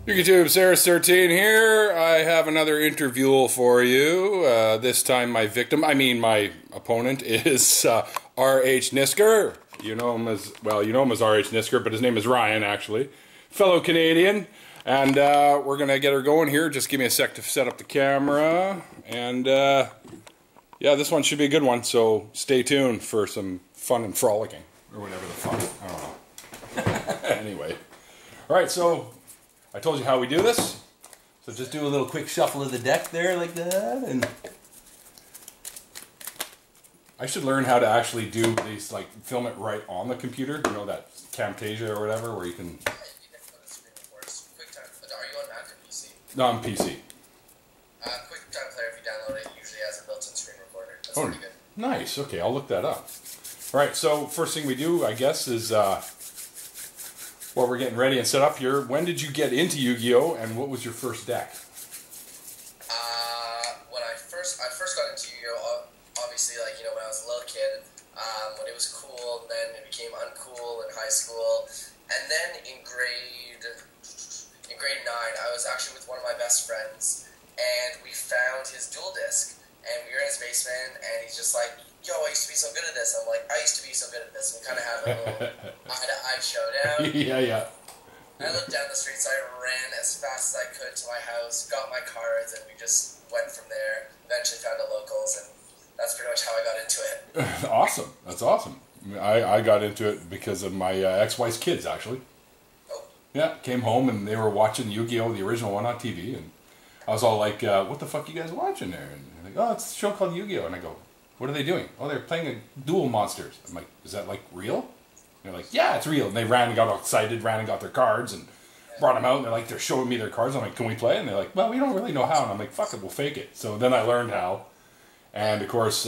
YouTube, Sayris13 here. I have another Intervuel for you. This time my opponent is rhnisker. You know him as rhnisker, but his name is Ryan, actually. Fellow Canadian. And we're going to get her going here. Just give me a sec to set up the camera. And yeah, this one should be a good one, so stay tuned for some fun and frolicking. Or whatever the fuck. I don't know. Anyway. Alright, so I told you how we do this. So just do a little quick shuffle of the deck there like that. And I should learn how to actually do these, like film it right on the computer. You know, that Camtasia or whatever, where you can... Are you on Mac or PC? No, I'm PC. QuickTime Player, if you download it, usually has a built-in screen recorder. That's pretty good. Nice. Okay, I'll look that up. Alright, so first thing we do, I guess, is... while we're getting ready and set up here, when did you get into Yu-Gi-Oh! And what was your first deck? When I first got into Yu-Gi-Oh! Obviously, like, when I was a little kid, when it was cool, then it became uncool in high school, and then in grade 9, I was actually with one of my best friends, and we found his dual disc, and we were in his basement, and he's just like, yo, I used to be so good at this. I'm like, I used to be so good at this. We kind of have a little eye-to-eye showdown. Yeah. I lived down the street, so I ran as fast as I could to my house, got my cards, and we just went from there. Eventually found a locals, and that's pretty much how I got into it. Awesome. That's awesome. I got into it because of my ex-wife's kids, actually. Oh. Yeah, came home, and they were watching Yu-Gi-Oh! The original one on TV, and I was all like, what the fuck are you guys watching there? And they're like, oh, it's a show called Yu-Gi-Oh! And I go, what are they doing? Oh, they're playing a duel monsters. I'm like, is that like real? And they're like, yeah, it's real. And they ran and got all excited, ran and got their cards and brought them out. And they're showing me their cards. I'm like, can we play? And they're like, well, we don't really know how. And I'm like, fuck it, we'll fake it. So then I learned how. And of course,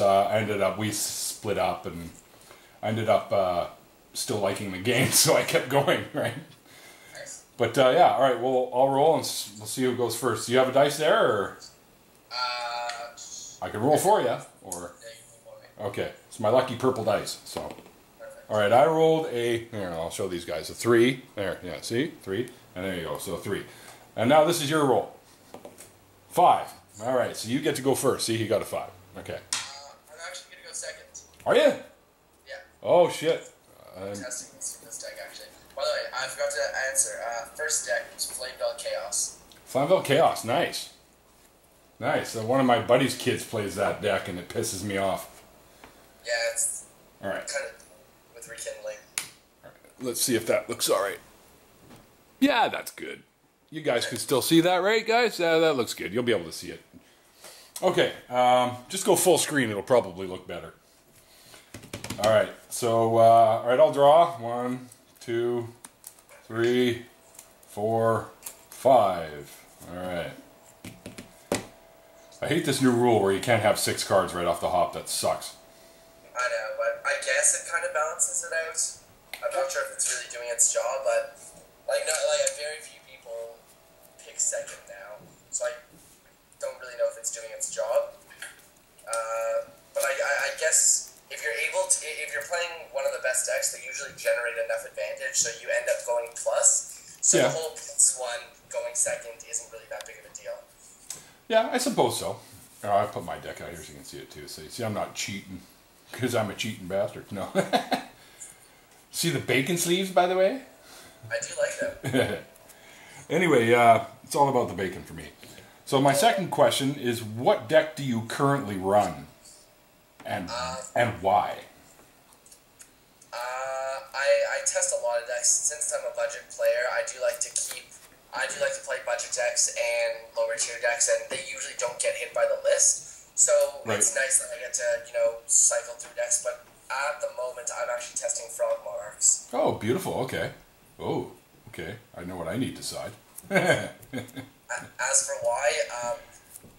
we split up, and I ended up still liking the game. So I kept going, right? Nice. But yeah, all right, well, I'll roll and we'll see who goes first. Do you have a dice there, or? I can roll for you, or... Okay, it's my lucky purple dice, so. Perfect. Alright, I rolled here, I'll show these guys, a 3. There, yeah, see? 3. And there you go, so 3. And now this is your roll. 5. Alright, so you get to go first. See, he got a 5. Okay. I'm actually going to go second. Are you? Yeah. Oh, shit. I'm testing this deck, actually. By the way, I forgot to answer. First deck was Flamebell Chaos. Flamebell Chaos, nice. Nice. One of my buddy's kids plays that deck, and it pisses me off. Yeah, it's all right. Kind of with rekindling. All right. Let's see if that looks all right. Yeah, that's good. You guys can still see that, right, guys? That looks good. You'll be able to see it. Okay, just go full screen. It'll probably look better. All right, so, all right, I'll draw. 1, 2, 3, 4, 5. All right. I hate this new rule where you can't have 6 cards right off the hop. That sucks. I know, but I guess it kind of balances it out. I'm not sure if it's really doing its job, but very few people pick second now, so I don't really know if it's doing its job. But I guess if you're playing one of the best decks, they usually generate enough advantage, so you end up going plus. So yeah. The whole +1 going second isn't really that big of a deal. Yeah, I suppose so. I put my deck out here so you can see it too. So you see, I'm not cheating. Because I'm a cheating bastard. No. See the bacon sleeves, by the way? I do like them. Anyway, it's all about the bacon for me. So my second question is, what deck do you currently run? And why? I test a lot of decks. Since I'm a budget player, I do like to play budget decks and lower tier decks, and they usually don't get hit by the list. So It's nice that I get to, cycle through decks, but at the moment I'm actually testing Frog Monarchs. Oh, beautiful, okay. Oh, okay. I know what I need to decide. As for why,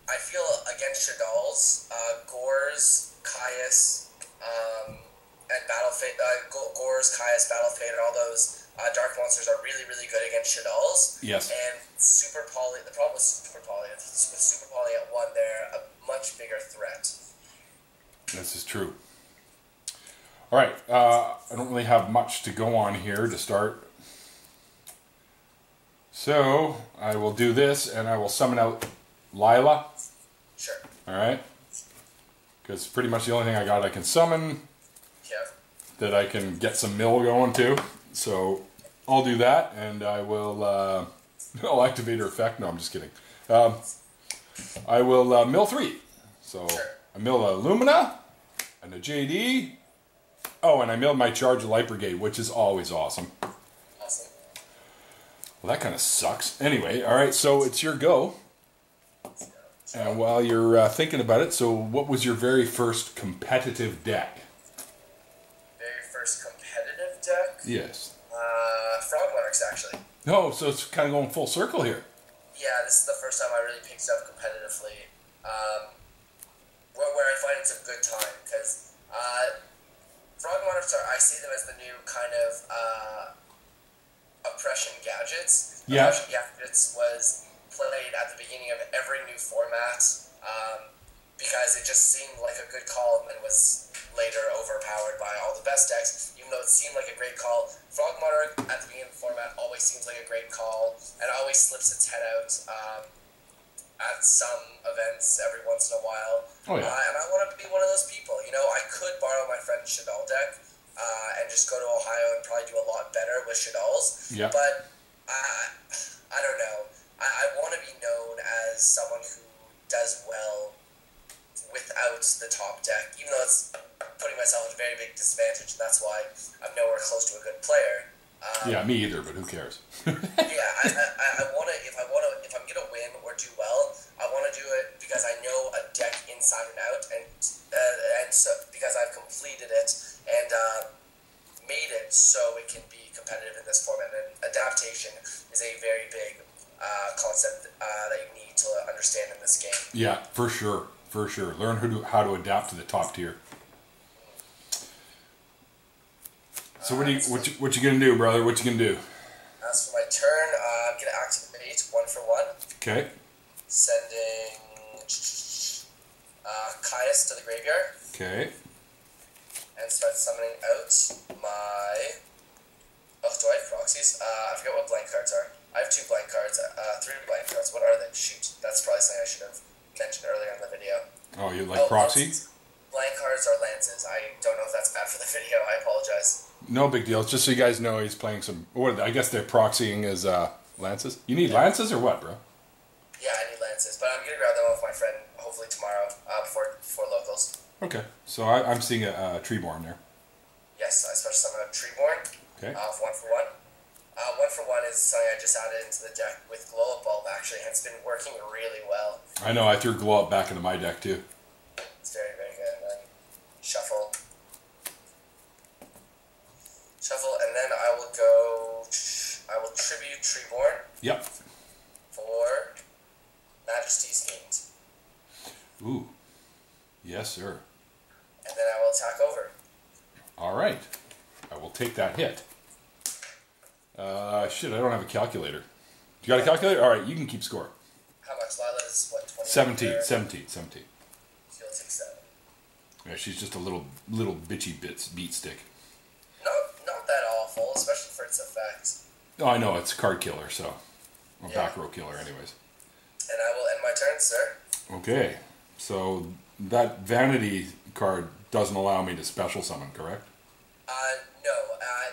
I feel against Shadal's, Gores, Caius, and Battle Fate, Gores, Caius, Battle Fate, and all those dark monsters are really, really good against Shadal's. Yes. And Super Poly, the problem with Super Poly, with Super Poly at 1, they're a much bigger threat. This is true. All right, I don't really have much to go on here to start. So I will do this, and I will summon out Lila. Sure. All right. Because pretty much the only thing I got I can summon. Yeah. That I can get some mill going too. So I'll do that, and I will. I'll activate her effect. No, I'm just kidding. I will mill 3. So Sure. I mill a Lumina and a JD. Oh, and I milled my charge of Light Brigade, which is always awesome. Awesome. Well, that kind of sucks. Anyway, all right. So it's your go. And while you're thinking about it, so what was your very first competitive deck? Very first competitive deck? Yes. Frog Monarchs, actually. No, so it's kind of going full circle here. Yeah, this is the first time I really picked it up competitively. Where I find it's a good time, because Frog Monarchs I see them as the new kind of oppression gadgets. Yeah. Oppression gadgets was played at the beginning of every new format because it just seemed like a good call and was later overpowered by all the best decks, even though it seemed like a great call. Frog Monarch at the beginning of the format always seems like a great call and always slips its head out at some events every once in a while. Oh, yeah. And I want to be one of those people. You know, I could borrow my friend Shadal deck and just go to Ohio and probably do a lot better with Shadal's. Yeah. But I don't know. I want to be known as someone who does well without the top deck, even though it's putting myself at a very big disadvantage, and that's why I'm nowhere close to a good player. Yeah, me either, but who cares? Yeah, I want to, if I'm going to win or do well, I want to do it because I know a deck inside and out, and so because I've completed it and made it so it can be competitive in this format. And adaptation is a very big concept that you need to understand in this game. Yeah, for sure. For sure. Learn how to adapt to the top tier. So what you gonna do, brother? What you gonna do? As for my turn, I'm gonna activate 1-for-1. Okay. Sending Caius to the graveyard. Okay. And start summoning out my. Oh, do I have proxies? I forget what blank cards are. I have 2 blank cards. 3 blank cards. What are they? Shoot, that's probably something I should have mentioned earlier in the video. Oh, you like proxy? Blank cards are lances. I don't know if that's bad for the video. I apologize. No big deal. It's just so you guys know he's playing some. What? I guess they're proxying as lances. You need lances or what, bro? Yeah, I need lances, but I'm gonna grab them off my friend hopefully tomorrow before locals. Okay. So I'm seeing a Treeborn there. Yes, I special summon a Treeborn. Okay. 1-for-1. 1-for-1 is something I just added into the deck with Glow Up Bulb, actually, and it's been working really well. I know, I threw Glow Up back into my deck too. It's very, very good. And then shuffle, and then I will tribute Treeborn. Yep. For Majesty's Fiend. Ooh. Yes, sir. And then I will attack over. All right. I will take that hit. Shit, I don't have a calculator. You got a calculator? All right, you can keep score. How much? Lila is what, 20? 17. So you'll take 7. Yeah, she's just a little bitchy beat stick. Not that awful, especially for its effect. Oh, I know, it's a card killer, so. Or back row killer, anyways. And I will end my turn, sir. Okay, so that vanity card doesn't allow me to special summon, correct? No,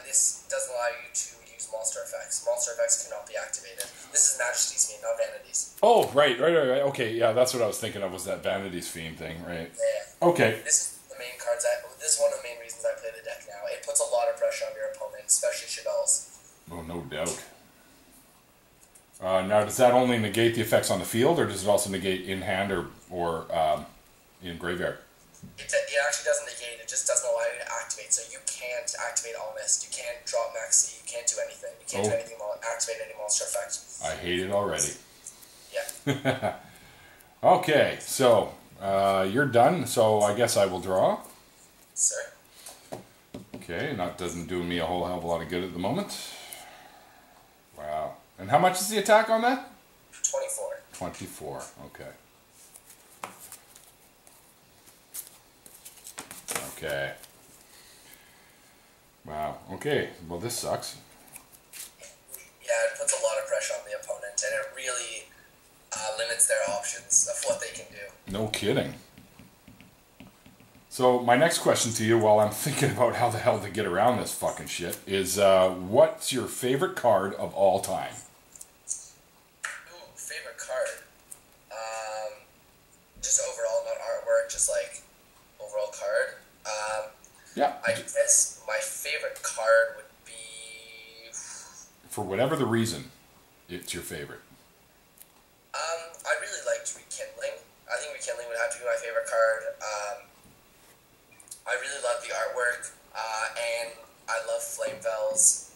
this doesn't allow you to use monster effects. Monster effects cannot be activated. This is Majesty's Fiend, not Vanity's. Oh, right. Okay, yeah, that's what I was thinking of, was that Vanity's Fiend thing, right? Yeah. Okay. This is the main cards. This is one of the main reasons I play the deck now. It puts a lot of pressure on your opponent, especially Shadal's. Oh, no doubt. Now, does that only negate the effects on the field, or does it also negate in hand or in graveyard? It actually doesn't negate, it just doesn't allow you to activate. So you can't activate Honest, you can't drop Maxi, you can't do anything. You can't do anything, activate any monster effect. I hate it already. Yeah. Okay, so you're done, so I guess I will draw. Sir. Okay, and that doesn't do me a whole hell of a lot of good at the moment. Wow. And how much is the attack on that? 24. 24, okay. Okay. Wow, okay. Well, this sucks. Yeah, it puts a lot of pressure on the limits their options of what they can do. No kidding. So my next question to you, while I'm thinking about how the hell to get around this fucking shit, is what's your favorite card of all time? Ooh, favorite card. Just overall, not artwork, just like overall card. Yeah. I guess my favorite card would be. For whatever the reason, it's your favorite. I really liked Rekindling. I think Rekindling would have to be my favorite card. I really love the artwork, and I love Intervuels.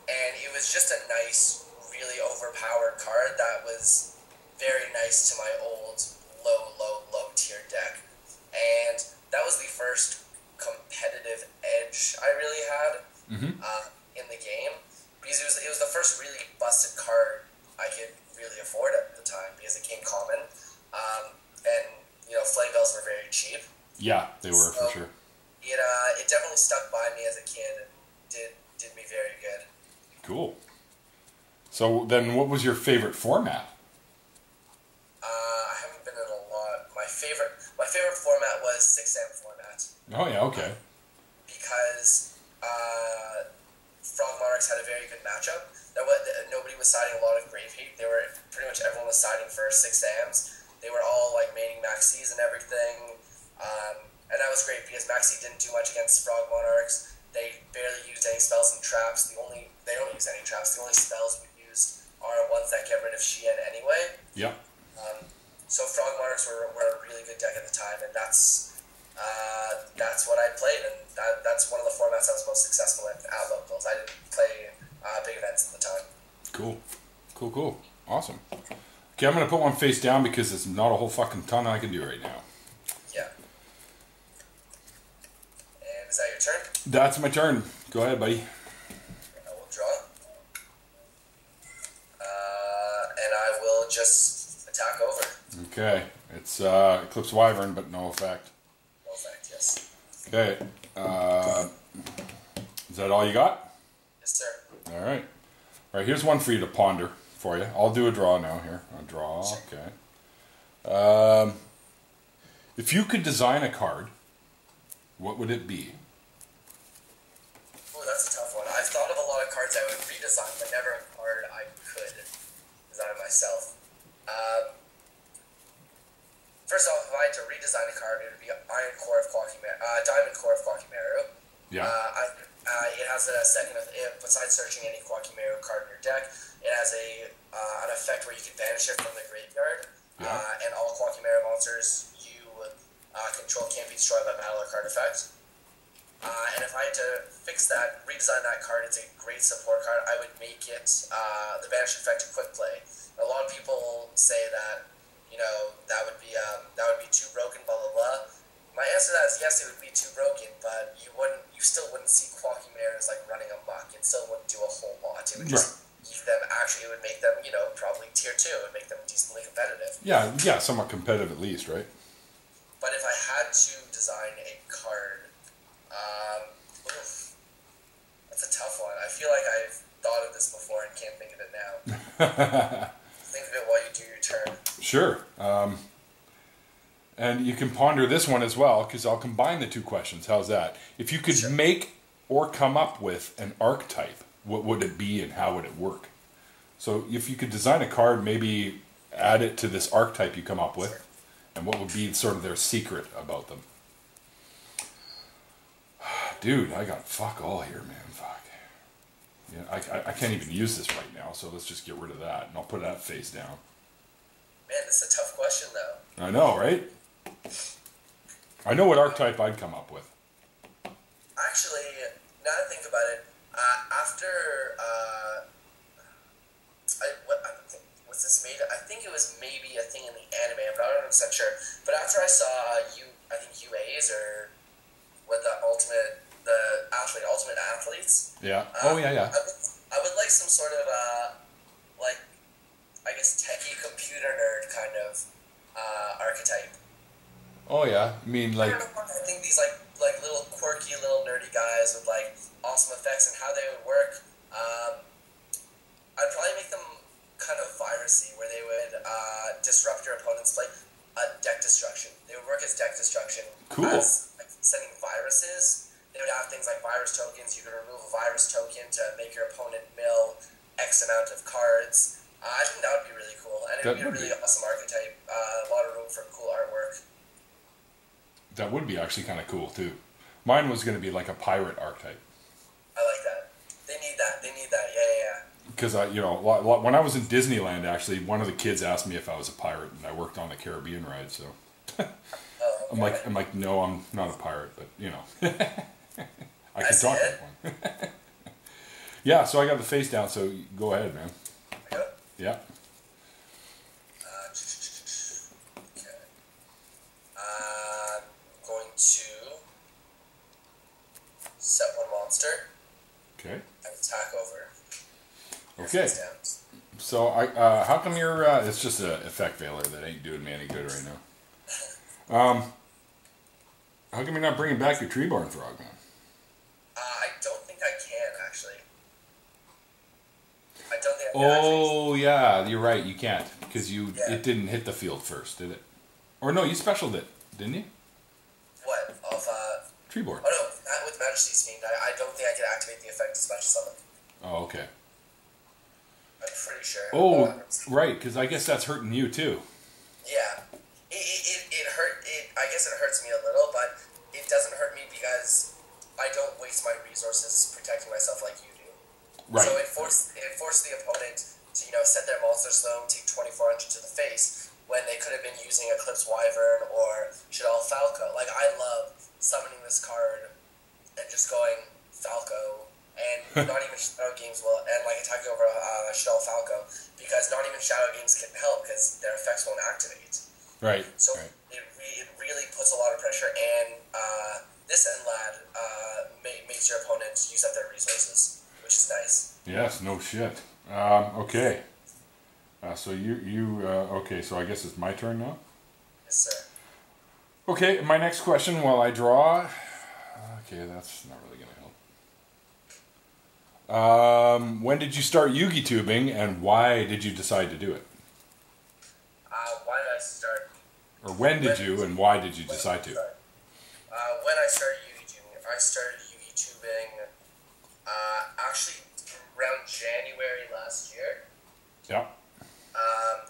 And it was just a nice, really overpowered card that was very nice to my old low tier deck. And that was the first competitive edge I really had in the game. Because it was the first really busted card I could really afford at the time because it came common. And, Intervuels were very cheap. Yeah, they were, for sure. It definitely stuck by me as a kid and did me very good. Cool. So then what was your favorite format? I haven't been in a lot. My favorite format was 6M format. Oh, yeah, okay. Because Frog Monarchs had a very good matchup. Nobody was siding a lot of Grave Hate. Pretty much everyone was siding for 6Ms. They were all like maining Maxis and everything. And that was great because Maxi didn't do much against Frog Monarchs. They barely used any spells and traps. They don't use any traps. The only spells we used are ones that get rid of Shien anyway. Yeah. So Frog Monarchs were a really good deck at the time, and that's what I played, and that's one of the formats I was most successful in at locals. I didn't play big events at the time. Cool. Awesome. Okay, I'm going to put one face down because there's not a whole fucking ton I can do right now. Yeah. And is that your turn? That's my turn. Go ahead, buddy. I will draw. And I will just attack over. Okay. It's Eclipse Wyvern, but no effect. No effect, yes. Okay. Is that all you got? Yes, sir. All right. All right, here's one for you to ponder for you. I'll do a draw now here. A draw, Sure. Okay. If you could design a card, what would it be? Oh, that's a tough one. I've thought of a lot of cards I would redesign, but never a card I could design myself. First off, if I had to redesign a card, it would be Diamond Core of Quakimeru. Yeah. It has a second, besides searching any Quakimeru card in your deck, it has an effect where you can banish it from the graveyard, and all Quakimeru monsters you control can't be destroyed by battle or card effect. And if I had to fix that, redesign that card, it's a great support card. I would make it the banish effect a quick play. A lot of people say that that would be too broken, blah blah blah. My answer to that is yes, it would be too broken, but you still wouldn't see Quakimeru as like running amok. It still wouldn't do a whole lot. It would just keep them. Actually, it would make them probably tier 2. It would make them decently competitive. Yeah, somewhat competitive at least, right? But if I had to design a card, that's a tough one. I feel like I've thought of this before and can't think of it now. Think of it while you do your turn. Sure. And you can ponder this one as well, because I'll combine the two questions. How's that? If you could make or come up with an archetype, what would it be and how would it work? So if you could design a card, maybe add it to this archetype you come up with, and what would be sort of their secret about them? Dude, I got fuck all here, man. Fuck. Yeah, I can't even use this right now, so let's just get rid of that, and I'll put that face down. Man, this is a tough question, though. I know, right? I know what archetype I'd come up with. Actually, now that I think about it, was this made? I think it was maybe a thing in the anime. I'm not 100% sure. But after I saw UAs or what the ultimate athletes. Yeah. I would like some sort of I guess techie computer nerd kind of archetype. Oh yeah, I mean like. I think these like little quirky, little nerdy guys with like awesome effects and how they would work. I'd probably make them kind of virusy, where they would Cool. as like, sending viruses. They would have things like virus tokens. You could remove a virus token to make your opponent mill X amount of cards. I think that would be really cool, and it would be a really awesome archetype. A lot of room for cool artwork. That would be actually kind of cool too. Mine was going to be like a pirate archetype. I like that. They need that. They need that. Yeah. Because when I was in Disneyland, actually, one of the kids asked me if I was a pirate, and I worked on the Caribbean ride. So I'm like, no, I'm not a pirate, but I can talk like one. Yeah, so I got the face down. So go ahead, man. Go. Yeah. Okay. I'm going to set one monster. Okay. And attack over. Okay. So how come you're? It's just an effect veiler that ain't doing me any good right now. How come you're not bringing back your Treeborn Frog, man? I don't think I can actually. I don't think I can actually. Yeah, you're right. You can't because it didn't hit the field first, did it? Or no, you specialed it, didn't you? What of Treeborn? Oh no, not with Majesty's Fiend. I don't think I can activate the effect of special summon. Oh, okay. I'm pretty sure. Oh, right, because I guess that's hurting you too. Yeah, it hurt. I guess it hurts me a little, but it doesn't hurt me because I don't waste my resources protecting myself like you do. Right. So it forced the opponent to set their monster slow, take 2400 to the face when they could have been using Eclipse Wyvern or Shadal Falco. Like I love summoning this card and just going Falco. And not even Shadow Games will, and like attacking over Shadal Falco, because not even Shadow Games can help because their effects won't activate. Right. So right. It really puts a lot of pressure, and this Endlad makes your opponent use up their resources, which is nice. Yes, no shit. Okay. So okay, so I guess it's my turn now? Yes, sir. Okay, my next question while I draw. Okay, that's not really going to help. When did you start Yugi tubing, and why did you decide to do it? Why did I start? Or when did you, and why did you decide to? When I started Yugi tubing, I started Yugi tubing actually around January last year. Yeah.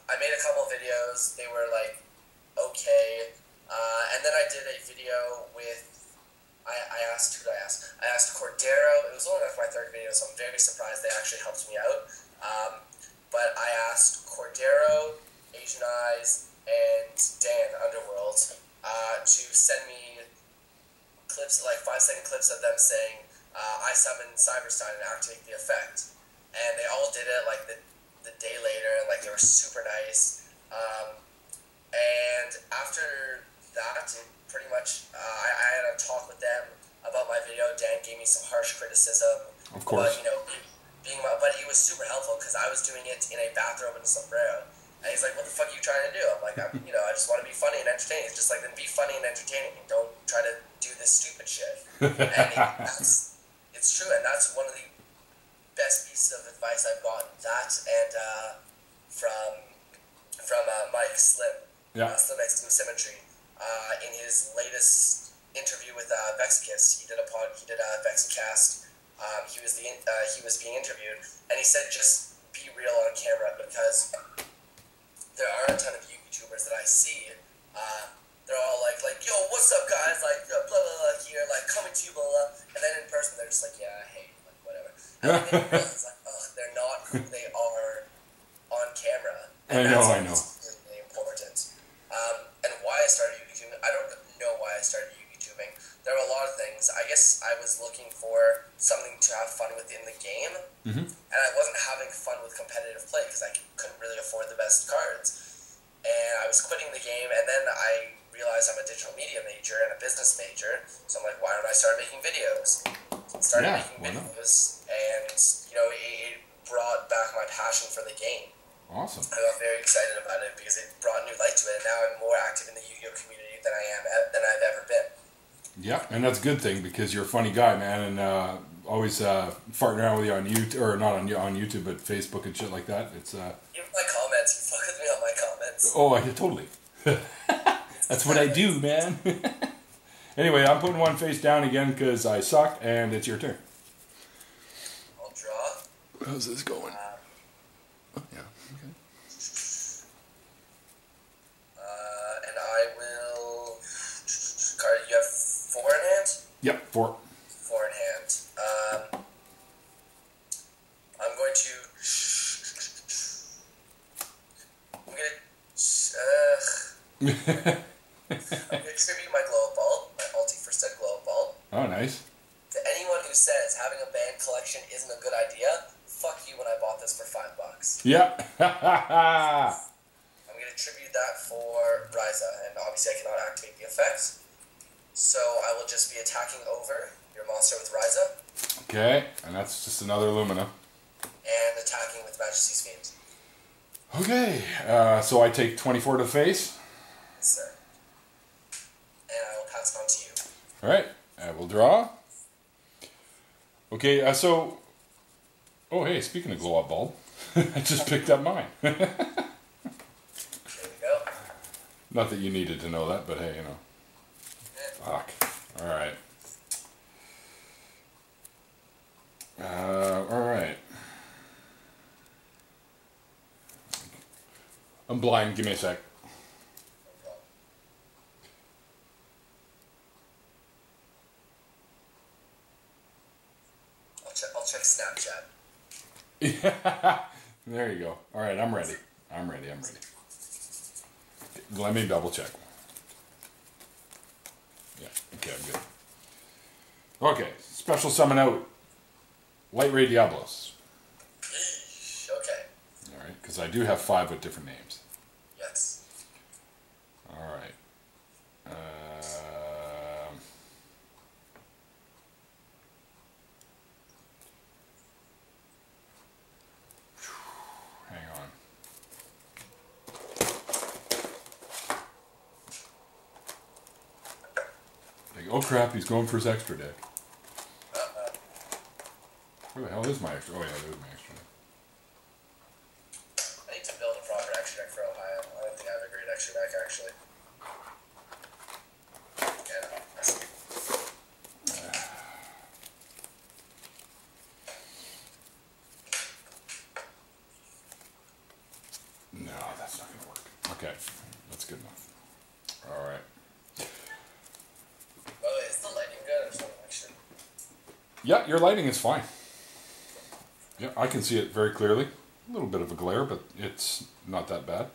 I made a couple of videos. They were like okay, and then I did a video with. I asked who did I ask? I asked Cordero. It was only my third video, so I'm very surprised they actually helped me out. But I asked Cordero, Asian Eyes, and Dan Underworld to send me clips, like 5-second clips of them saying, I summoned Sayris13 and activate the effect. And they all did it like the day later, and like they were super nice. And after that, pretty much, I had a talk with them about my video. Dan gave me some harsh criticism. Of course. About, but he was super helpful because I was doing it in a bathrobe and a sombrero. And he's like, what the fuck are you trying to do? I'm like, I just want to be funny and entertaining. It's just like, then be funny and entertaining. And don't try to do this stupid shit. And it's true, and that's one of the best pieces of advice I've gotten. That and from Mike Slim. Yeah. Slim X Symmetry. In his latest interview with Vexicus, he did a Vexicast. He was being interviewed, and he said, "Just be real on camera," because there are a ton of YouTubers that I see. They're all like, "Yo, what's up, guys?" Like, blah blah blah here, like coming to you, blah blah. And then in person, they're just like, "Yeah, I hate you," like whatever. And then in real, it's like, oh, they're not who they are on camera. And I know. Really important. And why I started YouTubing, I don't know why I started YouTubing. There were a lot of things. I guess I was looking for something to have fun with in the game, and I wasn't having fun with competitive play because I couldn't really afford the best cards. And I was quitting the game, and then I realized I'm a digital media major and a business major, so I'm like, why don't I start making videos? Started making videos, and it brought back my passion for the game. Awesome. I got very excited about it because it brought new light to it, and now I'm more active in the Yu-Gi-Oh community than I've ever been. Yeah, and that's a good thing because you're a funny guy, man, and always farting around with you on YouTube, or not on YouTube, but Facebook and shit like that. It's even my comments, you fuck with me on my comments. Oh, totally. That's what I do, man. Anyway, I'm putting one face down again because I suck, and it's your turn. I'll draw. How's this going? Oh, yeah. Okay. And I will. Card. You have 4 in hand. Yep, 4. 4 in hand. I'm going to. I'm gonna tribute my glow bulb, my ulti for stud glow bulb. Oh, nice. To anyone who says having a band collection isn't a good idea, fuck you when I bought this for $5. Yep. I'm gonna tribute that for Ryza, and obviously I cannot activate the effect. So I will just be attacking over your monster with Ryza. Okay, and that's just another Lumina. And attacking with Majesty's Fiend. Okay, so I take 24 to the face. Yes, sir. And I will pass it on to you. Alright, I will draw. Okay, so... Oh, hey, speaking of glow-up bulb, I just picked up mine. There we go. Not that you needed to know that, but hey, you know. Fuck. Alright. Alright. I'm blind, give me a sec. I'll check Snapchat. Yeah, there you go. Alright, I'm ready. I'm ready. Let me double check. Yeah, okay, I'm good. Okay, special summon out Light Ray Diablos. Okay. Alright, because I do have 5 with different names. Yes. Alright. Hang on. Like, oh crap, he's going for his extra deck. Where the hell is my extra? Oh yeah, there's my extra deck. I need to build a proper extra deck for Ohio. I don't think I have a great extra deck, actually. Yeah, no, that's... No, that's not going to work. Okay, that's good enough. Alright. Oh, is the lighting good or something extra? Yeah, your lighting is fine. Yeah, I can see it very clearly. A little bit of a glare, but it's not that bad.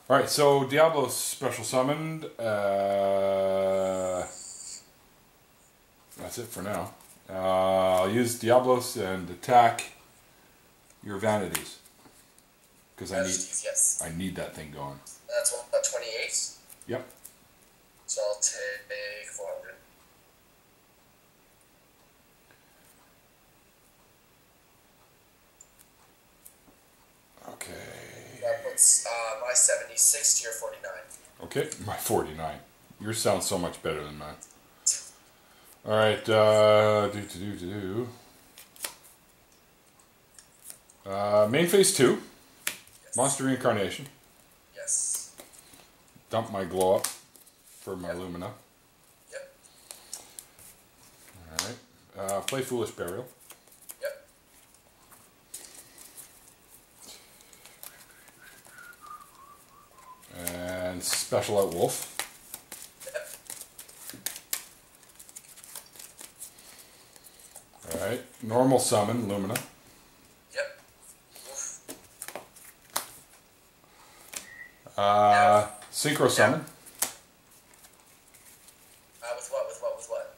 Alright, so Diablo's special summoned. That's it for now. I'll use Diablos and attack your vanities. Because Yes. I need that thing going. That's what, 28? Yep. So I'll take 400. Okay. That puts my 76 to your 49. Okay, my 49. Yours sounds so much better than mine. Alright, main phase 2. Yes. Monster Reincarnation. Yes. Dump my glow up for my Lumina. Yep. Alright. Play Foolish Burial. Yep. And special out Wolf. Yep. Alright. Normal summon Lumina. Yep. Oof. Synchro summon. With what? With what? With what?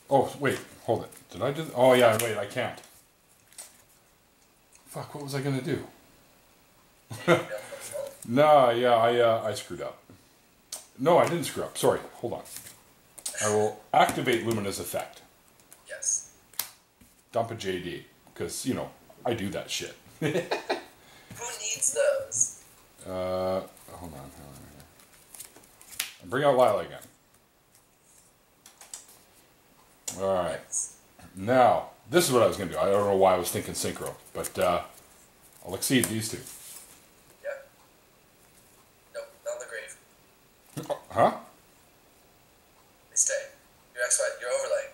Oh, wait. Hold it. Did I do... Oh, yeah. Wait, I can't. Fuck, what was I going to do? No, yeah, I screwed up. No, I didn't screw up. Sorry, hold on. I will activate Lumina's effect. Yes. Dump a JD, because, you know, I do that shit. Who needs those? Hold on. Bring out Lila again. Alright. Now, this is what I was going to do. I don't know why I was thinking Synchro, but I'll exceed these two. Yep. Nope, not in the grave. Huh? next one, your overlay.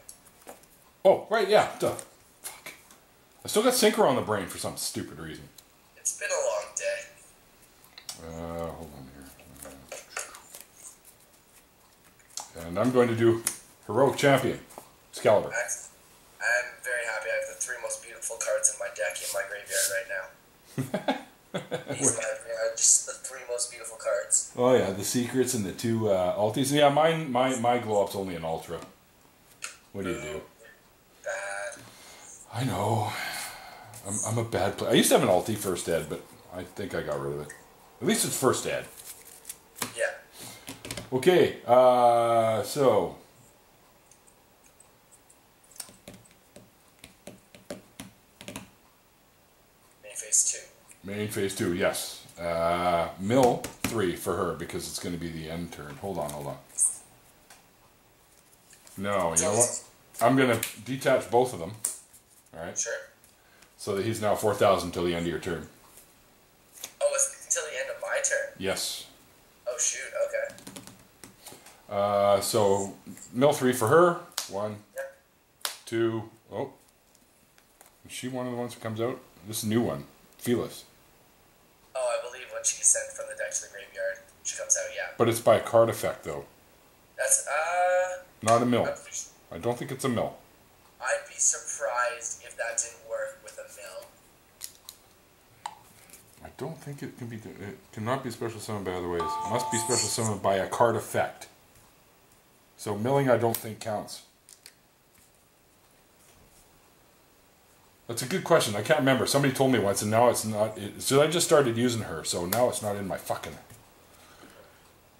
Oh, right, yeah. Duh. Fuck. I still got Synchro on the brain for some stupid reason. It's been a long day. Hold on here. And I'm going to do Heroic Champion, Excalibur. I'm very happy. I have the 3 most beautiful cards in my deck in my graveyard right now. These are just the 3 most beautiful cards. Oh yeah, the secrets and the 2 ultis. Yeah, my glow up's only an ultra. What do you do? Bad. I know. I'm a bad player. I used to have an ulti first ed, but I think I got rid of it. At least it's first ed. Yeah. Okay, so main phase 2, yes. Mill 3 for her because it's going to be the end turn. Hold on. No, you know what? I'm going to detach both of them. All right. Sure. So that he's now 4,000 till the end of your turn. Oh, it's until the end of my turn. Yes. Oh shoot. Okay. So mill 3 for her. 1, Yep. 2. Oh, is she one of the ones who comes out? This new one, Fearless. Oh, I believe when she's sent from the deck to the graveyard, she comes out. Yeah. But it's by a card effect though. That's Not a mill. I don't think it's a mill. I'd be surprised if that didn't work with a mill. I don't think it can be. It cannot be special summoned by other ways. It must be special summoned by a card effect. So milling, I don't think counts. That's a good question. I can't remember. Somebody told me once, and now it's not. So I just started using her, so now it's not in my fucking.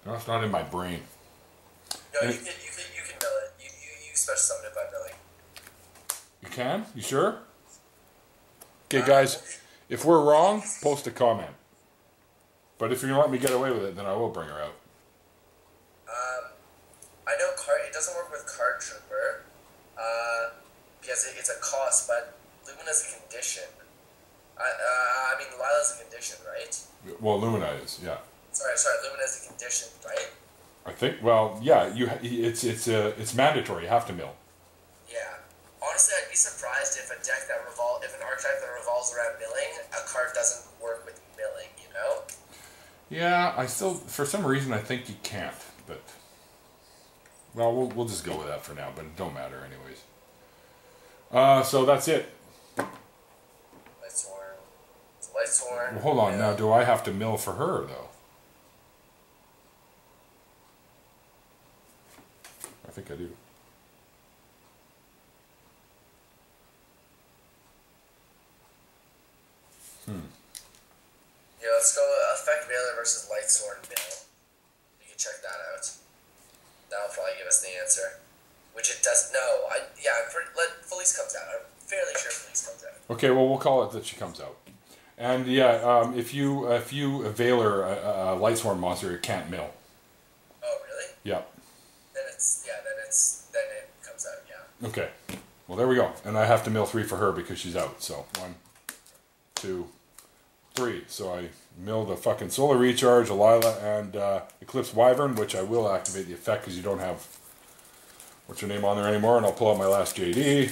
Now it's not in my brain. No, you can mill it. You special summon it by milling. You can? You sure? Okay, guys. If we're wrong, post a comment. But if you're gonna let me get away with it, then I will bring her out. I know it doesn't work with Card Trooper, because it's a cost, but Lumina's a condition. I mean, Lila's a condition, right? Well, Lumina is, yeah. Sorry, Lumina's a condition, right? I think. Well, yeah. It's mandatory. You have to mill. Yeah. Honestly, I'd be surprised if an archetype that revolves around milling, a card doesn't work with milling. You know? Yeah, I still, for some reason, I think you can't. But well, we'll just go with that for now. But it don't matter, anyways. So that's it. Lightsworn. Well, hold on. Now, do I have to mill for her though? I think I do. Yeah, let's go Effect Veiler versus Lightsworn Mill. You can check that out. That'll probably give us the answer. Which it does. No, Felice comes out. I'm fairly sure Felice comes out. Okay, well, we'll call it that she comes out. And yeah, if you Veiler a Lightsworn monster, it can't mill. Oh, really? Yeah. Then it comes out. Yeah. Okay. Well, there we go. And I have to mill 3 for her because she's out. So 1, 2, 3. So I milled a fucking Solar Recharge, a Lila, and Eclipse Wyvern, which I will activate the effect because you don't have what's her name on there anymore. And I'll pull out my last JD.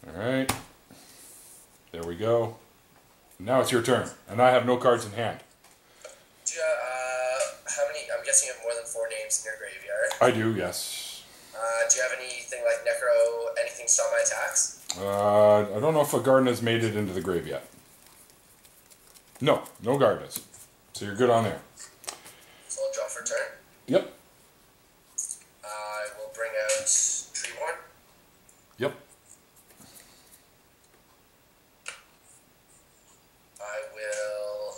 Alright. There we go. Now it's your turn. And I have no cards in hand. Do you, how many? I'm guessing you have more than 4 names in your graveyard. I do, yes. Do you have anything like Necro, anything stop my attacks? I don't know if a Gardena's made it into the grave yet. No Gardenas. So you're good on there. So I'll draw for turn. Yep. I will bring out Treeborn. Yep. I will.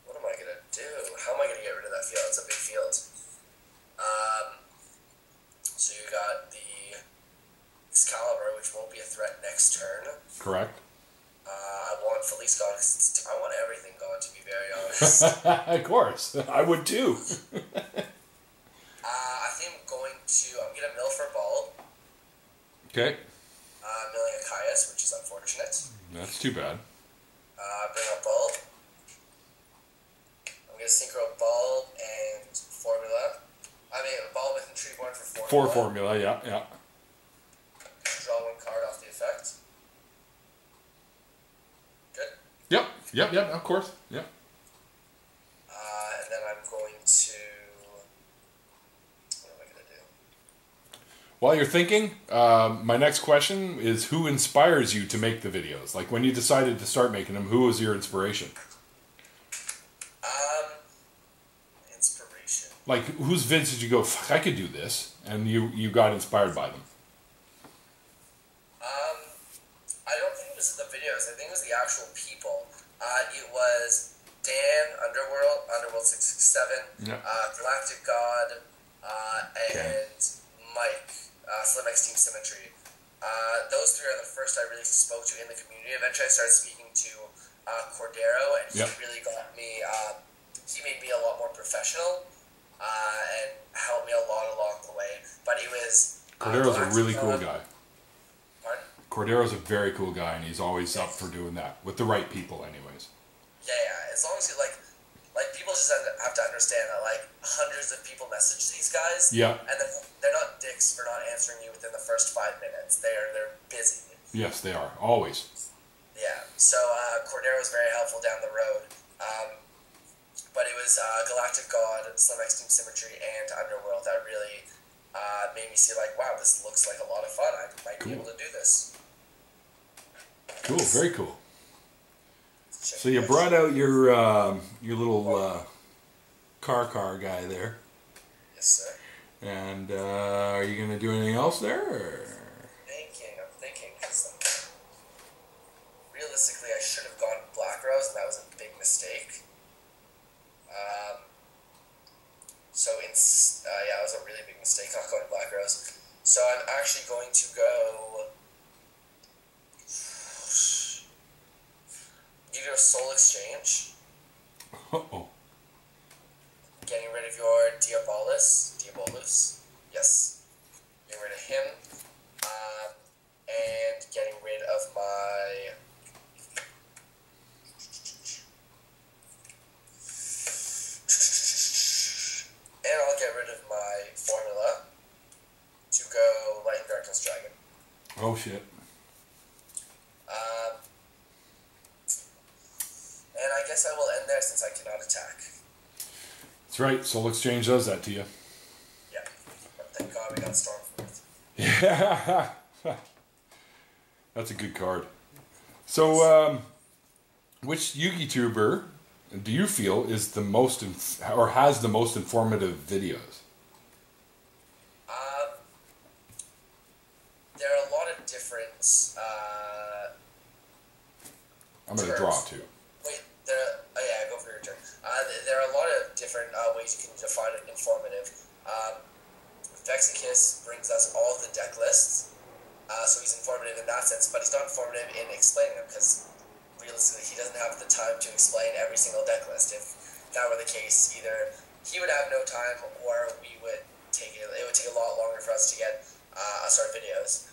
What am I gonna do? How am I gonna get rid of that field? It's a big field. So you got the Excalibur, which won't be a threat next turn. Correct. I want Felice gone. I want everything gone, to be very honest. Of course. I would too. I think I'm gonna mill for Bulb. Okay. Milling a Caius, which is unfortunate. That's too bad. Bring up Bulb. I'm gonna synchro Bulb formula. Formula, yeah. Draw one card off the effect. Good. Yep, of course. Yep. And then I'm going to... What am I going to do? While you're thinking, my next question is who inspires you to make the videos? Like when you decided to start making them, who was your inspiration? Inspiration. Like whose vids did you go, fuck, I could do this, and you got inspired by them? I don't think it was the videos. I think it was the actual people. It was Dan, Underworld 667, Galactic God, and Mike, Slim X Team Symmetry. Those three are the first I really spoke to in the community. Eventually I started speaking to Cordero, and he really got me, he made me a lot more professional, and helped me a lot along the way. But it was... Cordero's a really cool guy. Pardon? Cordero's a very cool guy, and he's always up for doing that, with the right people anyways. Yeah, as long as you, like people just have to understand that, like, hundreds of people message these guys, and then they're not dicks for not answering you within the first 5 minutes. They're busy. Yes, they are. Always. Yeah, so Cordero was very helpful down the road. But it was Galactic God, Slim X Team Symmetry, and Underworld that really made me see, like, wow, this looks like a lot of fun. I might be able to do this. Cool, very cool. So you brought out your little car guy there. Yes, sir. And are you going to do anything else there? Or? I'm thinking. Realistically, I should have gone Black Rose, and that was a big mistake. It was a really big mistake not going Black Rose. So I'm actually going to go... Give you a soul exchange. Uh-oh. Getting rid of your Diabolus. Yes. Getting rid of him. And getting rid of my... And I'll get rid of my formula to go Light and Darkness Dragon. Oh, shit. And I guess I will end there since I cannot attack. That's right. Soul Exchange does that to you. Yeah. But thank God we got Stormforth. Yeah. That's a good card. So, which Yugi tuber do you feel is the most or has the most informative videos? There are a lot of different. I'm going to draw two. Wait, go for your turn. There are a lot of different ways you can define it informative. Vexicus brings us all of the deck lists, so he's informative in that sense, but he's not informative in explaining them, because realistically he doesn't have the time to explain every single deck list. If that were the case, either he would have no time, or we would it would take a lot longer for us to get us our videos.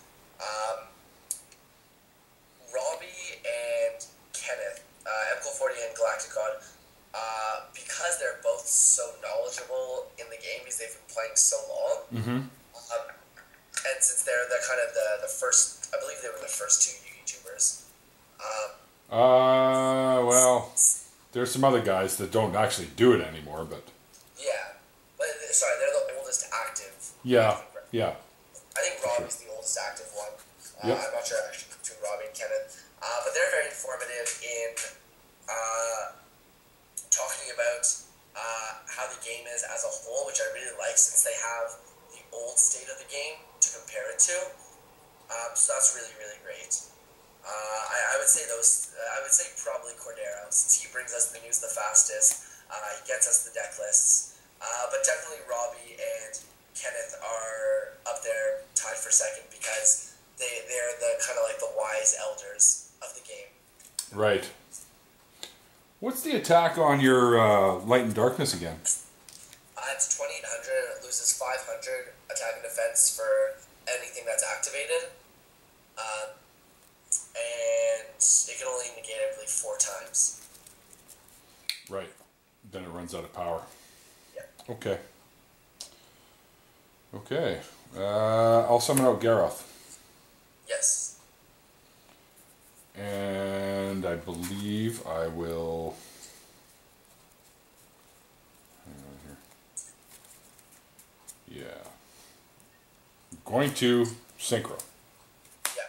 Robbie and Kenneth, MCL40 and Galactic God, because they're both so knowledgeable in the game because they've been playing so long, and since they're kind of the first, I believe they were the first two YouTubers. Well, there's some other guys that don't actually do it anymore, but... Yeah. But, sorry, they're the oldest active. Yeah. I think Robbie's the oldest active one. Yep. I'm not sure actually between Robbie and Kenneth. But they're very informative in talking about how the game is as a whole, which I really like since they have the old state of the game to compare it to. So that's really, really great. I would say I would say probably Cordero, since he brings us the news the fastest. He gets us the deck lists. But definitely Robbie and Kenneth are up there tied for second because they're the kind of like the wise elders of the game. Right. What's the attack on your Light and Darkness again? It's 2800 and it loses 500 attack and defense for anything that's activated. And it can only negate, I believe, 4 times. Right. Then it runs out of power. Yeah. Okay. Okay. I'll summon out Gareth. Yes. And I believe I will... Hang on here. Yeah. I'm going to synchro. Yeah.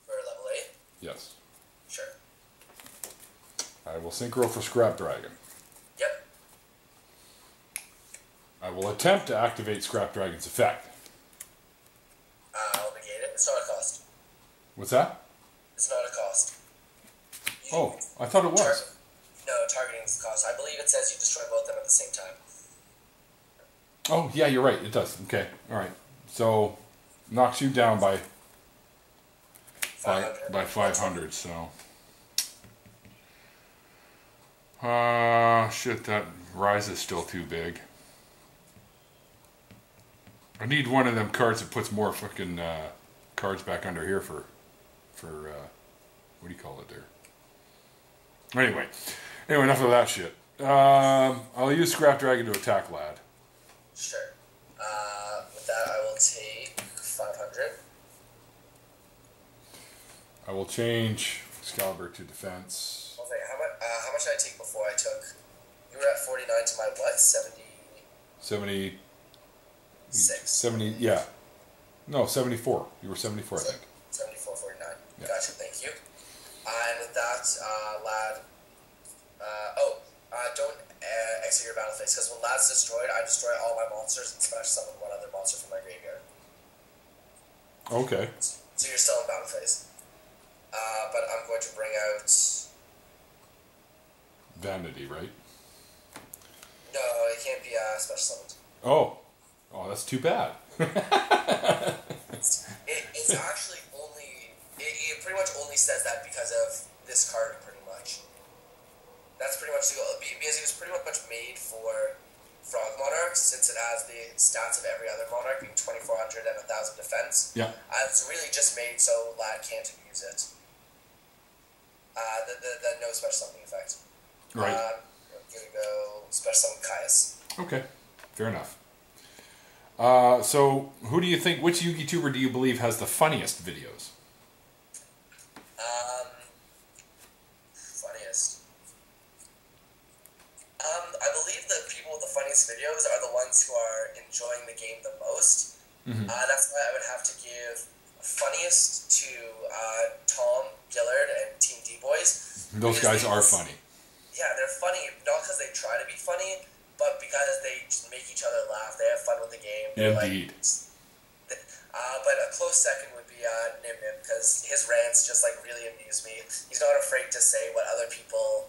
For level 8? Yes. Sure. I will synchro for Scrap Dragon. Yep. I will attempt to activate Scrap Dragon's effect. I'll negate it. It's not a cost. What's that? It's not a cost. Oh, I thought it was. No, targeting is a cost. I believe it says you destroy both of them at the same time. Oh, yeah, you're right. It does. Okay. All right. So, knocks you down by 500, so... Shit, that rise is still too big. I need one of them cards that puts more fucking cards back under here for what do you call it there? Anyway, enough of that shit. I'll use Scrap Dragon to attack Lad. Sure. With that, I will take 500. I will change Excalibur to defense. Okay, how much did I take before I took? You were at 49 to my what? 70. 70, yeah. No, 74. You were 74, I think. 74, 49. Yeah. Gotcha, thank you. And with that, Lad... don't exit your battle phase, because when Lad's destroyed, I destroy all my monsters and smash summon one other monster from my graveyard. Okay. So you're still in battle phase. But I'm going to bring out... Vanity, right? No, it can't be special summoned. Oh, that's too bad. It's actually only... It pretty much only says that because of this card, pretty much. That's pretty much the goal. Because it was pretty much made for Frog Monarchs, since it has the stats of every other Monarch, being 2400 and 1000 defense. Yeah. It's really just made so Lad can't use it. The no special summoning effect. Right. I'm gonna go special summon Caius. Okay, fair enough. So, who do you think, which YouTuber do you believe has the funniest videos? Funniest. I believe the people with the funniest videos are the ones who are enjoying the game the most. Mm-hmm. That's why I would have to give funniest to Tom Gillard and Team D-Boys. Those guys are funny. Yeah, they're funny, not because they try to be funny, but because they just make each other laugh. They have fun with the game. Indeed. But a close second would be Nim Nim, because his rants just really amuse me. He's not afraid to say what other people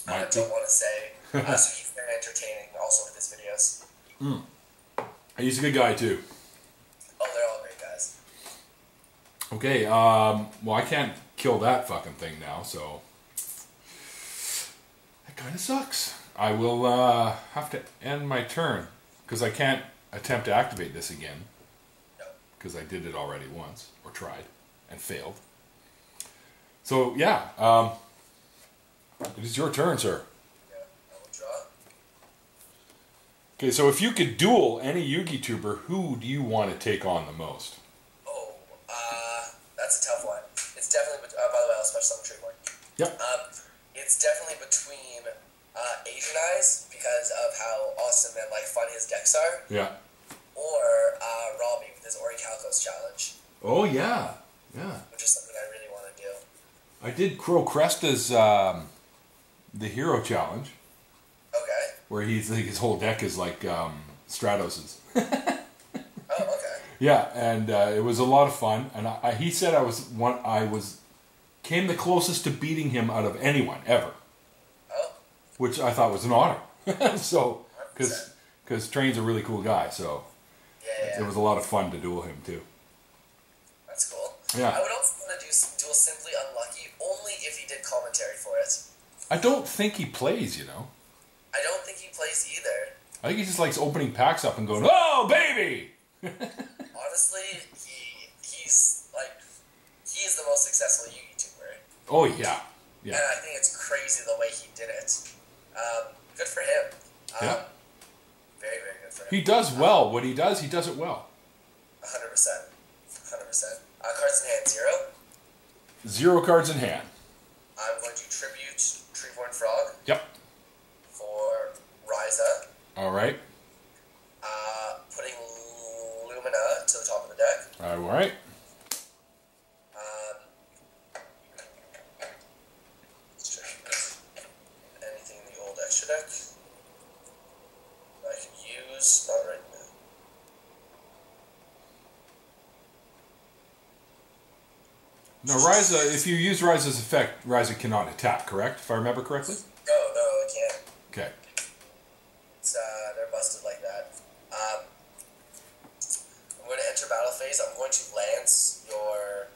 don't want to say. So he's very entertaining also with his videos. He's a good guy too. Oh, they're all great guys. Okay, well, I can't kill that fucking thing now, so that kind of sucks. I will have to end my turn, because I can't attempt to activate this again, because I did it already once, or tried, and failed. So, yeah, it is your turn, sir. Yeah, I will draw. Okay, so if you could duel any YouTuber, who do you want to take on the most? Oh, that's a tough one. It's definitely, by the way, I'll special summon Tree One. Yep. It's definitely between Asian Eyes, because of how awesome and fun his decks are, Yeah. or Robbie with his Orichalcos challenge. Oh, yeah. Yeah. Which is something I really want to do. I did Crow Cresta's the Hero Challenge. Okay. Where his whole deck is like Stratos's. Oh, okay. Yeah, and it was a lot of fun. And he said came the closest to beating him out of anyone ever. Oh. Which I thought was an honor. So, because Train's a really cool guy, so yeah. It was a lot of fun to duel him too. That's cool. Yeah. I would also want to do Simply Unlucky only if he did commentary for it. I don't think he plays, you know. I don't think he plays either. I think he just likes opening packs up and going, "Oh, baby!" Honestly, he is the most successful YouTuber. Oh yeah, yeah. And I think it's crazy the way he did it. Good for him. Yeah. Very, very good for He does well. What he does it well. 100%. 100%. Cards in hand, 0. 0 cards in hand. I'm going to tribute Treeborn Frog. Yep. For Ryza. All right. Putting Lumina to the top of the deck. All right. Anything in the old extra deck that I can use. Not right now. Now, Ryza, if you use Ryza's effect, Ryza cannot attack, correct? If I remember correctly? No, I can't. Okay. It's, they're busted like that. I'm going to enter battle phase. I'm going to lance your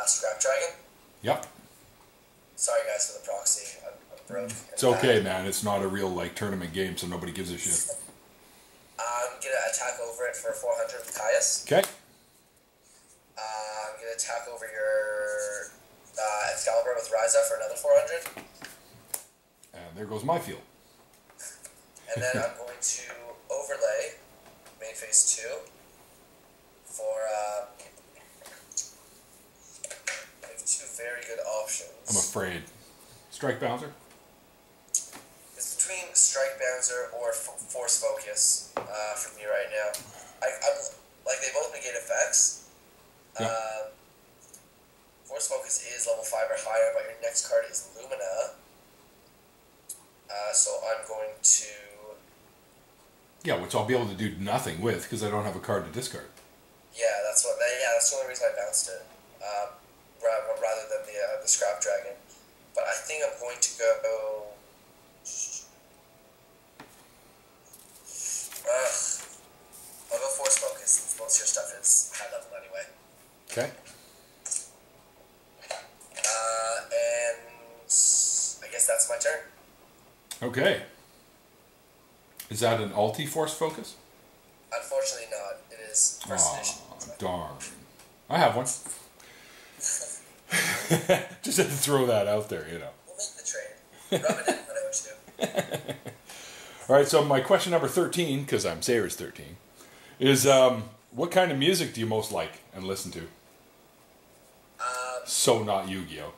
Scrap Dragon. Yep. Sorry, guys, for the proxy. I'm broke. It's okay, man. It's not a real, like, tournament game, so nobody gives a shit. I'm going to attack over it for 400 with Caius. Okay. I'm going to attack over your Excalibur with Ryza for another 400. And there goes my field. And then I'm going to overlay main phase 2 for I have 2 very good options. I'm afraid. Strike Bouncer? It's between Strike Bouncer or Force Focus for me right now. I'm like, they both negate effects. Yeah. Force Focus is level 5 or higher, but your next card is Lumina. So I'm going to... Yeah, which I'll be able to do nothing with, because I don't have a card to discard. Yeah, that's the only reason I bounced it. Rather than the Scrap Dragon. But I think I'm going to go... I'll go Force Focus, since most of your stuff is high level anyway. Okay. And I guess that's my turn. Okay. Is that an ulti Force Focus? Unfortunately not. It is first edition. Darn. I have one. Just had to throw that out there, you know. We'll make the trade. Rub it in when I wish to. All right, so my question number 13, because I'm Sayris13, is what kind of music do you most like and listen to? So not Yu-Gi-Oh.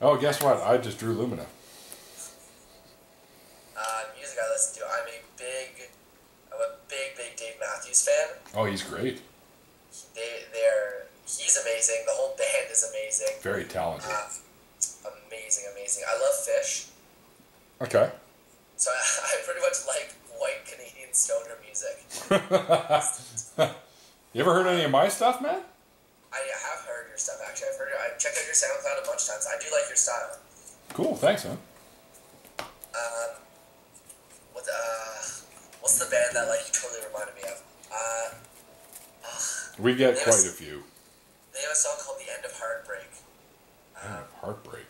Oh, guess what? I just drew Lumina. Music I listen to. I'm a big Dave Matthews fan. Oh, he's great. He's amazing. The whole band is amazing. Very talented. Amazing. I love Fish. Okay. So I pretty much like white Canadian stoner music. You ever heard any of my stuff, man? I have heard your stuff, actually. I've checked out your SoundCloud a bunch of times. I do like your style. Cool, thanks, man. What's the band that you totally reminded me of? We get quite a few. They have a song called "The End of Heartbreak." End of Heartbreak.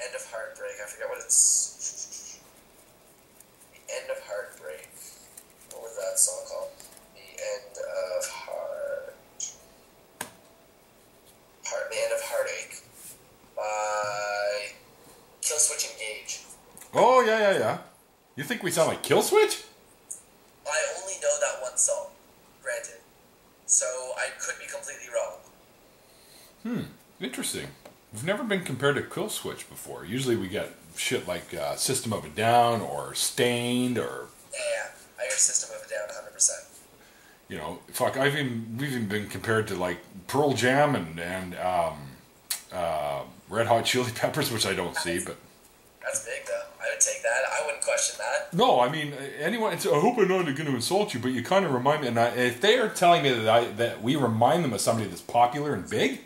End of Heartbreak. I forget what it's. The End of Heartbreak. What was that song called? The End of The End of Heartache by Killswitch Engage. Oh, yeah. You think we sound like Killswitch? I only know that one song, granted. So I could be completely wrong. Interesting. We've never been compared to Killswitch before. Usually we get shit like System of a Down or Stained or... Yeah. I hear System of a Down 100%. You know, fuck, we've even been compared to like Pearl Jam and Red Hot Chili Peppers, which I don't see, but... That's big, though. I would take that. I wouldn't question that. No, I mean, anyone... I hope I'm not going to insult you, but you kind of remind me... And if they are telling me that we remind them of somebody that's popular and big,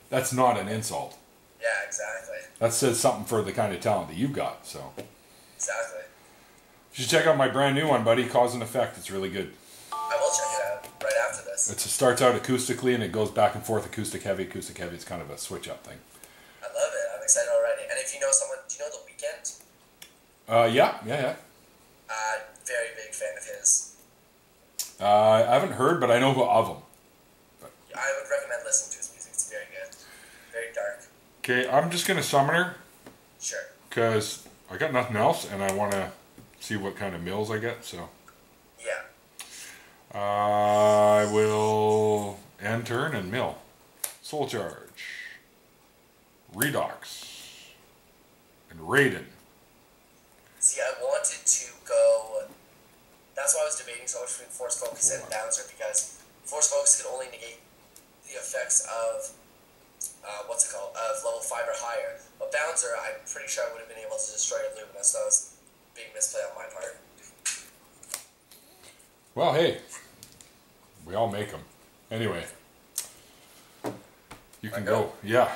that's not an insult. Yeah, exactly. That says something for the kind of talent that you've got, so... Exactly. You should check out my brand new one, buddy, Cause and Effect. It's really good. I will check it out right after this. It starts out acoustically, and it goes back and forth, acoustic heavy. It's kind of a switch-up thing. I love it. I'm excited already. And if you know someone... Do you know The Weeknd? Yeah. Very big fan of his. I haven't heard, but I know of him. I would recommend listening to his music. It's very good. Very dark. Okay, I'm just going to summon her. Sure. Because I got nothing else, and I want to see what kind of mills I get. So Yeah. I will end turn and mill. Soul Charge, Redox, and Raiden. See, I wanted to go. That's why I was debating so much between Force Focus and Bouncer, because Force Focus could only negate the effects of of level 5 or higher. But Bouncer, I'm pretty sure I would have been able to destroy Illumina, so that was a big misplay on my part. Well, hey, we all make them. Anyway, you can go. Yeah.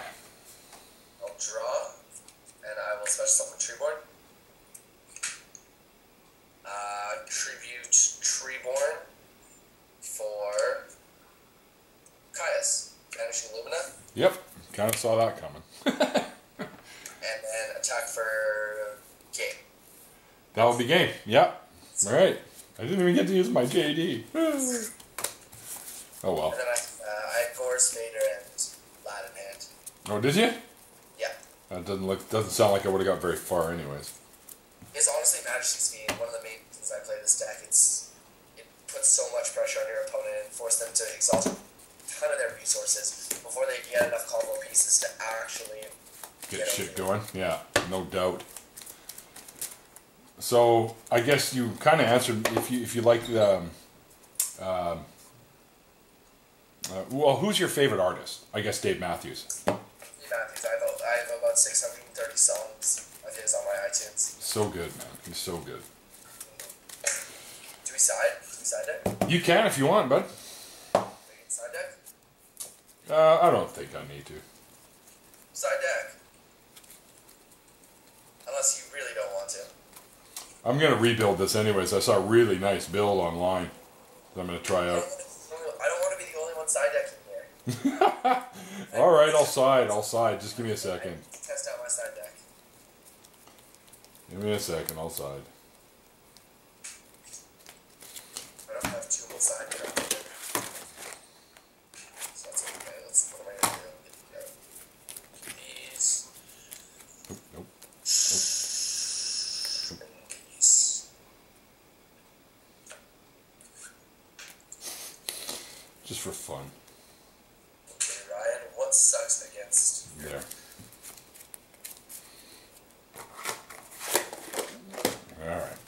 I'll draw, and I will special summon Treeborn. Tribute Treeborn for Caius, banishing Illumina. Yep, kind of saw that coming. And then attack for game. That would be game. Yep. All right. I didn't even get to use my JD. Oh well. And then I had Gore's Vader and Lad in hand. Oh, did you? Yeah. That doesn't sound like I would have got very far, anyways. It's honestly Majesty Speed. One of the main reasons I play this deck. It puts so much pressure on your opponent and force them to exhaust a ton of their resources before they get enough combo pieces to actually Get shit going. Yeah, no doubt. So I guess you kind of answered if you like the. Well, who's your favorite artist? I guess Dave Matthews. Matthews. I have about 630 songs of his on my iTunes. So good, man. He's so good. Do we side? Do we side deck? You can if you want, bud. Side deck? I don't think I need to. Side deck. Unless you really don't want to. I'm going to rebuild this anyways. I saw a really nice build online that I'm going to try out. I don't want to be the only one side decking here. All right, I'll side. Just give me a second. Test out my side deck. Give me a second, I'll side. I don't have two more side decks. So that's okay. What am I going to do? These. Nope. And these. Just for fun. Okay, Ryan, what sucks against There. Alright.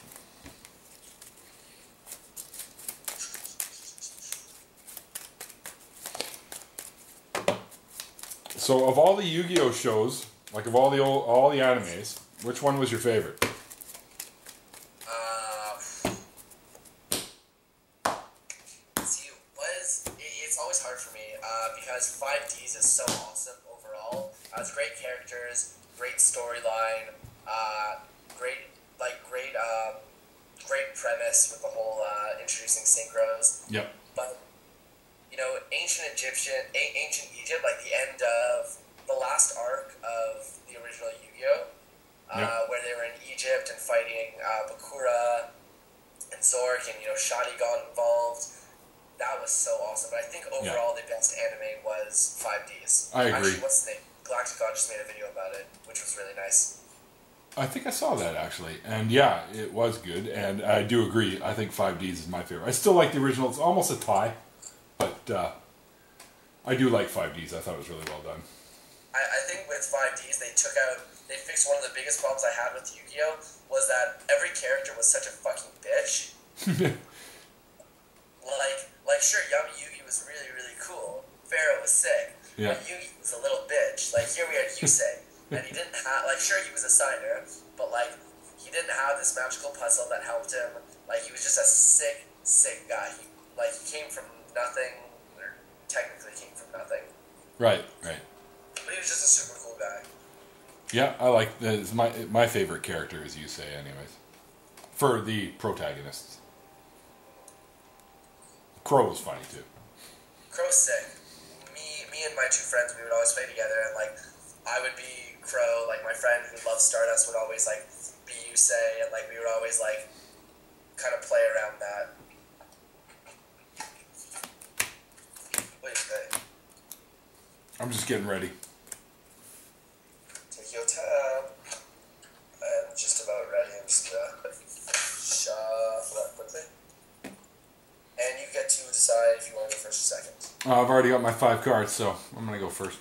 So of all the Yu-Gi-Oh shows, like of all the animes, which one was your favorite? It's always hard for me because 5Ds is so awesome overall. It's great characters, great storyline, great premise with the whole introducing synchros. Yep. But ancient Egypt, like the end of the last arc of the original Yu-Gi-Oh, where they were in Egypt and fighting Bakura and Zork, and Shadi got involved. That was so awesome. But I think overall the best anime was 5Ds. I agree. Actually, what's the name? Galactic God just made a video about it, which was really nice. I think I saw that actually, and yeah, it was good, and I do agree. I think 5Ds is my favorite. I still like the original. It's almost a tie, but I do like 5Ds. I thought it was really well done. I think with 5Ds, they fixed one of the biggest problems I had with Yu-Gi-Oh! Was that every character was such a fucking bitch. Like sure, Yami Yugi was really, really cool. Pharaoh was sick. Yeah. But Yugi was a little bitch. Like, here we had Yusei. And he didn't have, sure, he was a signer, but, he didn't have this magical puzzle that helped him. He was just a sick, sick guy. He came from nothing, or technically came from nothing. Right. But he was just a super cool guy. Yeah, I like my favorite character is Yusei, anyways. For the protagonists. Crow was funny too. Crow's sick. Me and my two friends, we would always play together, and I would be Crow. My friend who loves Stardust would always be Yusei, and we would always kind of play around that. What do you say? I'm just getting ready. Take your time. I'm just about ready. I'm just if you want to go first or second. I've already got my 5 cards, so I'm going to go first.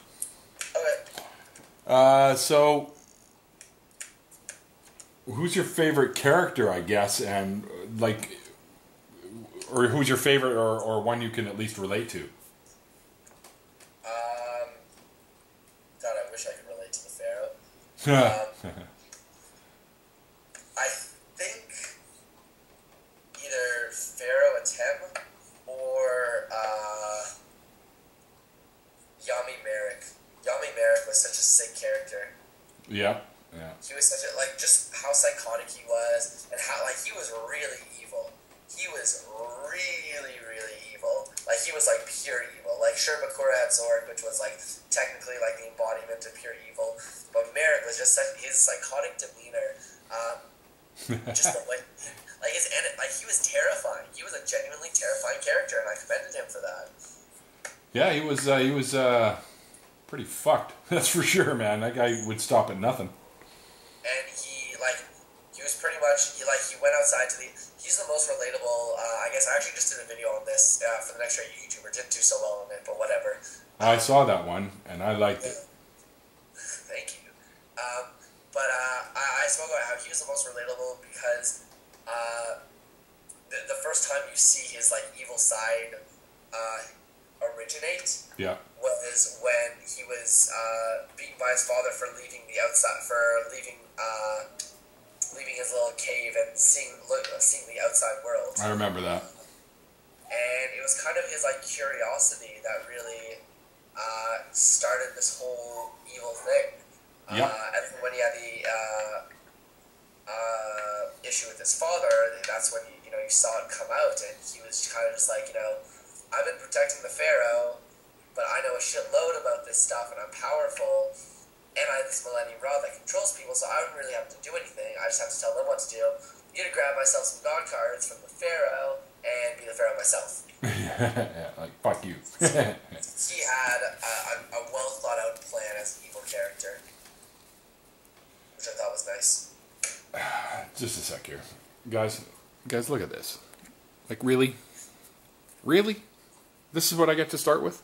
Okay. So, who's your favorite character, I guess, and, like, or who's your favorite or one you can at least relate to? God, I wish I could relate to the Pharaoh. I think either Pharaoh Atem or Yami Merrick. Yami Merrick was such a sick character. Yeah. He was such a, like, just how psychotic he was, and how, like, he was really evil. He was really, really evil. Like, he was, like, pure evil. Like, sure, Bakura had Zork, which was, like, technically, like, the embodiment of pure evil. But Merrick was just such, his psychotic demeanor, just the way, like, he was terrifying. He was a genuinely terrifying character, and I commended him for that. Yeah, he was pretty fucked. That's for sure, man. That guy would stop at nothing. And he was pretty much, he went outside to he's the most relatable, I guess I actually just did a video on this for the Next Right YouTuber, didn't do so well on it, but whatever. I saw that one, and I liked it. Thank you. But I spoke about how he was the most relatable because the first time you see his, like, evil side originate was when he was beaten by his father for leaving the outside, leaving his little cave and seeing the outside world. I remember that. And it was kind of his, like, curiosity that really started this whole evil thing. Yep. And when he had the issue with his father, that's when you saw it come out, and he was kind of just like, I've been protecting the Pharaoh, but I know a shitload about this stuff, and I'm powerful, and I have this Millennium Rod that controls people, so I don't really have to do anything. I just have to tell them what to do. I'm going to grab myself some God cards from the Pharaoh and be the Pharaoh myself. Yeah, like, fuck you. He had a well-thought-out plan as an evil character, which I thought was nice. Just a sec here. Guys, look at this. Like, really? Really? This is what I get to start with?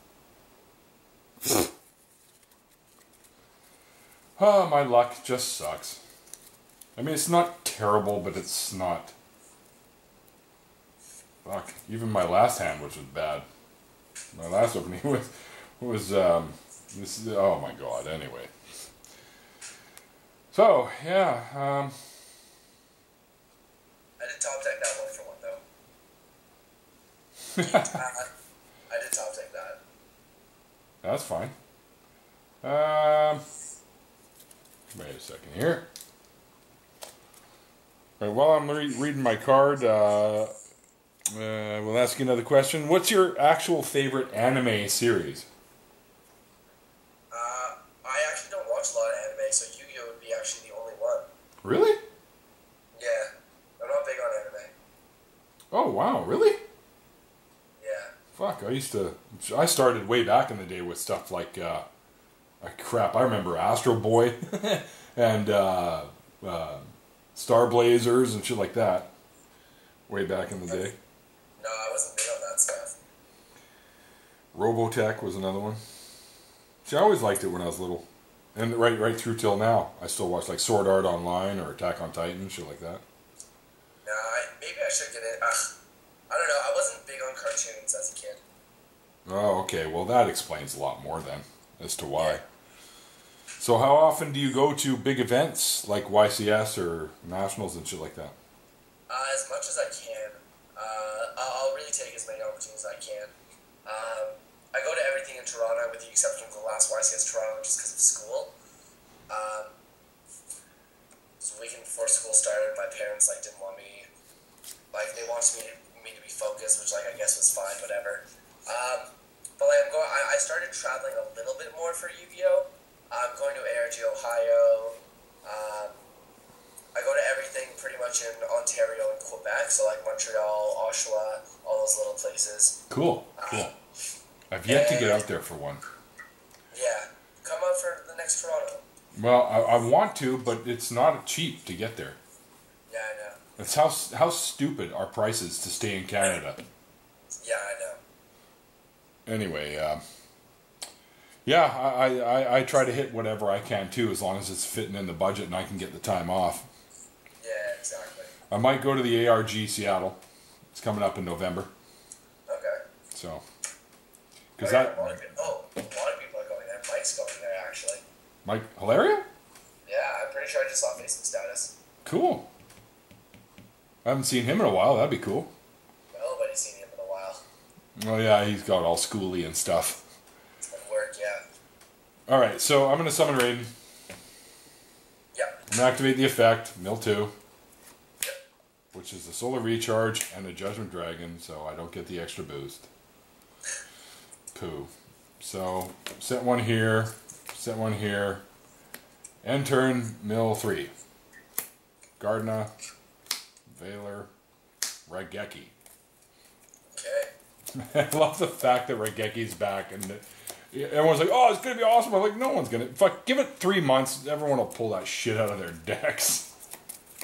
Oh, my luck just sucks. I mean, it's not terrible, but it's not... Fuck. Even my last hand, which was bad. My last opening was this is, oh my god, anyway. So, yeah, I did top deck that 1 for 1, though. I did top deck that. That's fine. Wait a second here. All right, while I'm reading my card, we'll ask you another question. What's your actual favorite anime series? I actually don't watch a lot of anime, so Yu-Gi-Oh! Would be actually the only one. Really? Yeah. I'm not big on anime. Oh, wow, really? Yeah. Fuck, I started way back in the day with stuff like, crap, I remember Astro Boy and Star Blazers and shit like that. Way back in the day. No, I wasn't big on that stuff. Robotech was another one. See, I always liked it when I was little. And right through till now. I still watch like Sword Art Online or Attack on Titan, shit like that. No, maybe I should get it. I don't know, I wasn't big on cartoons as a kid. Oh, okay. Well, that explains a lot more then, as to why. Yeah. So how often do you go to big events like YCS or Nationals and shit like that? As much as I can. I'll really take as many opportunities as I can. I go to everything in Toronto with the exception of the last YCS Toronto just because of school. So a weekend before school started, my parents didn't want me, they wanted me to be focused, which I guess was fine, whatever. But I started traveling a little bit more for Yu-Gi-Oh! I'm going to ARG Ohio. I go to everything pretty much in Ontario and Quebec, so Montreal, Oshawa, all those little places. Cool. I've yet to get out there for one. Yeah, come out for the next Toronto. Well, I want to, but it's not cheap to get there. Yeah, I know. It's how stupid our prices to stay in Canada. Yeah, I know. anyway, yeah, I try to hit whatever I can too, as long as it's fitting in the budget and I can get the time off. Yeah, exactly. I might go to the ARG Seattle. It's coming up in November. Okay. So, because that. A lot of people are going there. Mike's going there, actually. Mike Hilaria? Yeah, I'm pretty sure I just saw Facebook status. Cool. I haven't seen him in a while. That'd be cool. Nobody's seen him in a while. Oh yeah, he's got all schooly and stuff. It's been work, yeah. All right, so I'm gonna summon Raiden. Yep. I'm gonna activate the effect, Mill 2. Yep. Which is the Solar Recharge and a Judgment Dragon, so I don't get the extra boost. Pooh. So, set one here, end turn, Mill 3. Gardna, Valor, Raigeki. Okay. I love the fact that Raigeki's back, and everyone's like, oh, it's gonna be awesome. I'm like, no one's gonna. Fuck, give it 3 months, everyone will pull that shit out of their decks.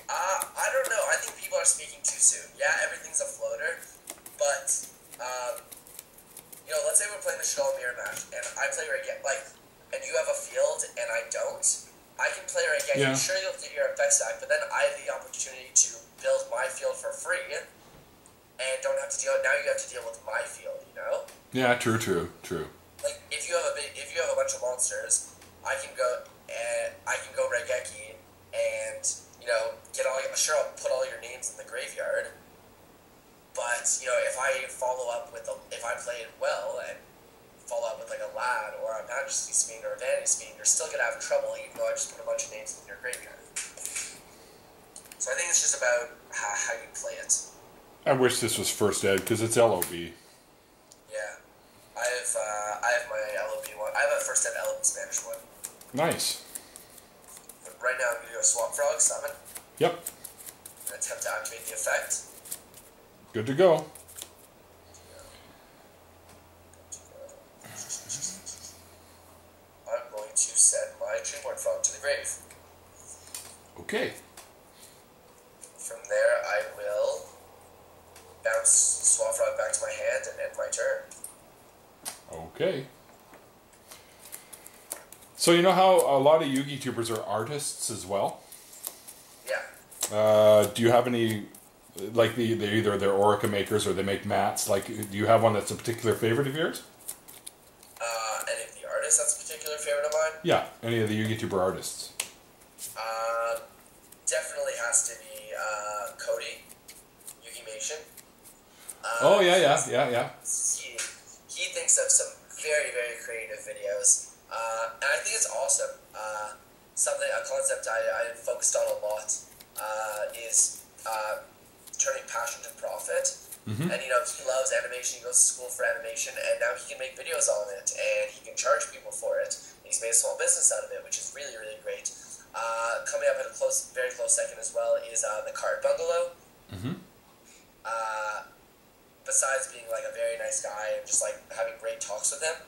I don't know. I think people are speaking too soon. Yeah, everything's a floater, but, let's say we're playing the Skull Mirror match, and I play Raigeki, and you have a field, and I don't. I can play Raigeki. Yeah. Sure, you'll get your effect stack, but then I have the opportunity to build my field for free, and don't have to deal. Now you have to deal with my field. Yeah, true. Like if you have a bunch of monsters, I can go Raigeki, and get all. Sure, I'll put all your names in the graveyard. But if I follow up with if I play it well and follow up with like a Lad or a Majesty Speed or a Vanity Speed, you're still gonna have trouble even though I just put a bunch of names in your graveyard. So I think it's just about how you play it. I wish this was first ed, because it's LOB. Yeah. I have my LOB one. I have a first ed LOB Spanish one. Nice. But right now I'm going to go Swamp Frog, summon. Yep. And attempt to activate the effect. Good to go. I'm going to send my Dreamborn Frog to the grave. Okay. From there I will bounce Swamp Frog back to my hand and end my turn. Okay. So you know how a lot of Yugi tubers are artists as well? Yeah. Do you have any, like they're Orica makers or they make mats? Like, do you have one that's a particular favorite of yours? Any of the artists that's a particular favorite of mine? Yeah, any of the Yugi tuber artists. Definitely has to be Cody, Yugi-mation. Oh yeah. He thinks of some very, very creative videos, and I think it's awesome. A concept I focused on a lot is turning passion to profit. Mm-hmm. And he loves animation. He goes to school for animation, and now he can make videos on it, and he can charge people for it. He's made a small business out of it, which is really, really great. Coming up at a very close second as well is the Card Bungalow. Mm-hmm. Besides being like a very nice guy and just like having great talks with him,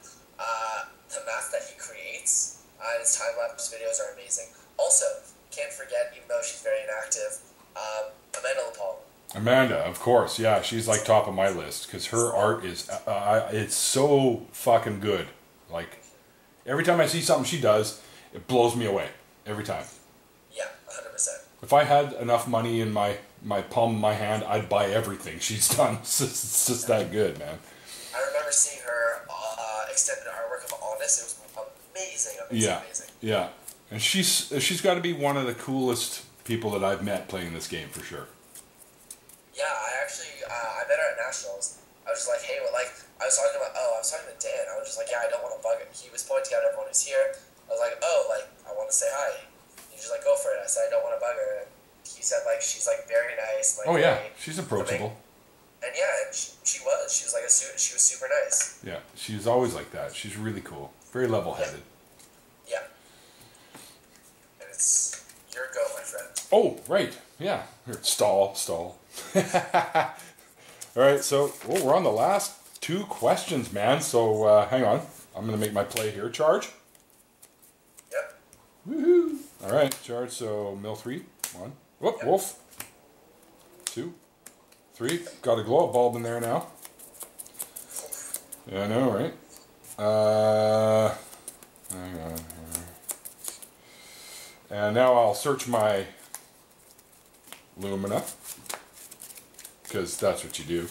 the math that he creates and his time-lapse videos are amazing. Also, can't forget, even though she's very inactive, Amanda Lepal. Amanda, of course, yeah, she's like top of my list because her art is it's so fucking good. Like every time I see something she does, it blows me away every time. Yeah, 100%. If I had enough money in my palm of my hand, I'd buy everything she's done. It's just that good, man. I remember seeing her extended artwork of Honest. It was amazing. Yeah, and she's got to be one of the coolest people that I've met playing this game for sure. Yeah, I met her at Nationals. I was just like, hey, I was talking to Dan. I was just like, yeah, I don't want to bug him. He was pointing out everyone who's here. I was like, I want to say hi. He was just like, go for it. I said, I don't want to bug her. And he said, she's, very nice. Oh, yeah, she's approachable. And yeah, she was. She was super nice. Yeah, she's always like that. She's really cool. Very level-headed. Yeah. And it's your go, my friend. Oh, right. Yeah. Here, stall. All right, so we're on the last 2 questions, man. So hang on. I'm going to make my play here. Charge. Yep. Woohoo. All right, charge. So mill 3. 1. Whoop, yep. Wolf. 2. 3. Got a glow-up bulb in there now. Yeah, I know, right? Hang on. And now I'll search my Lumina, because that's what you do.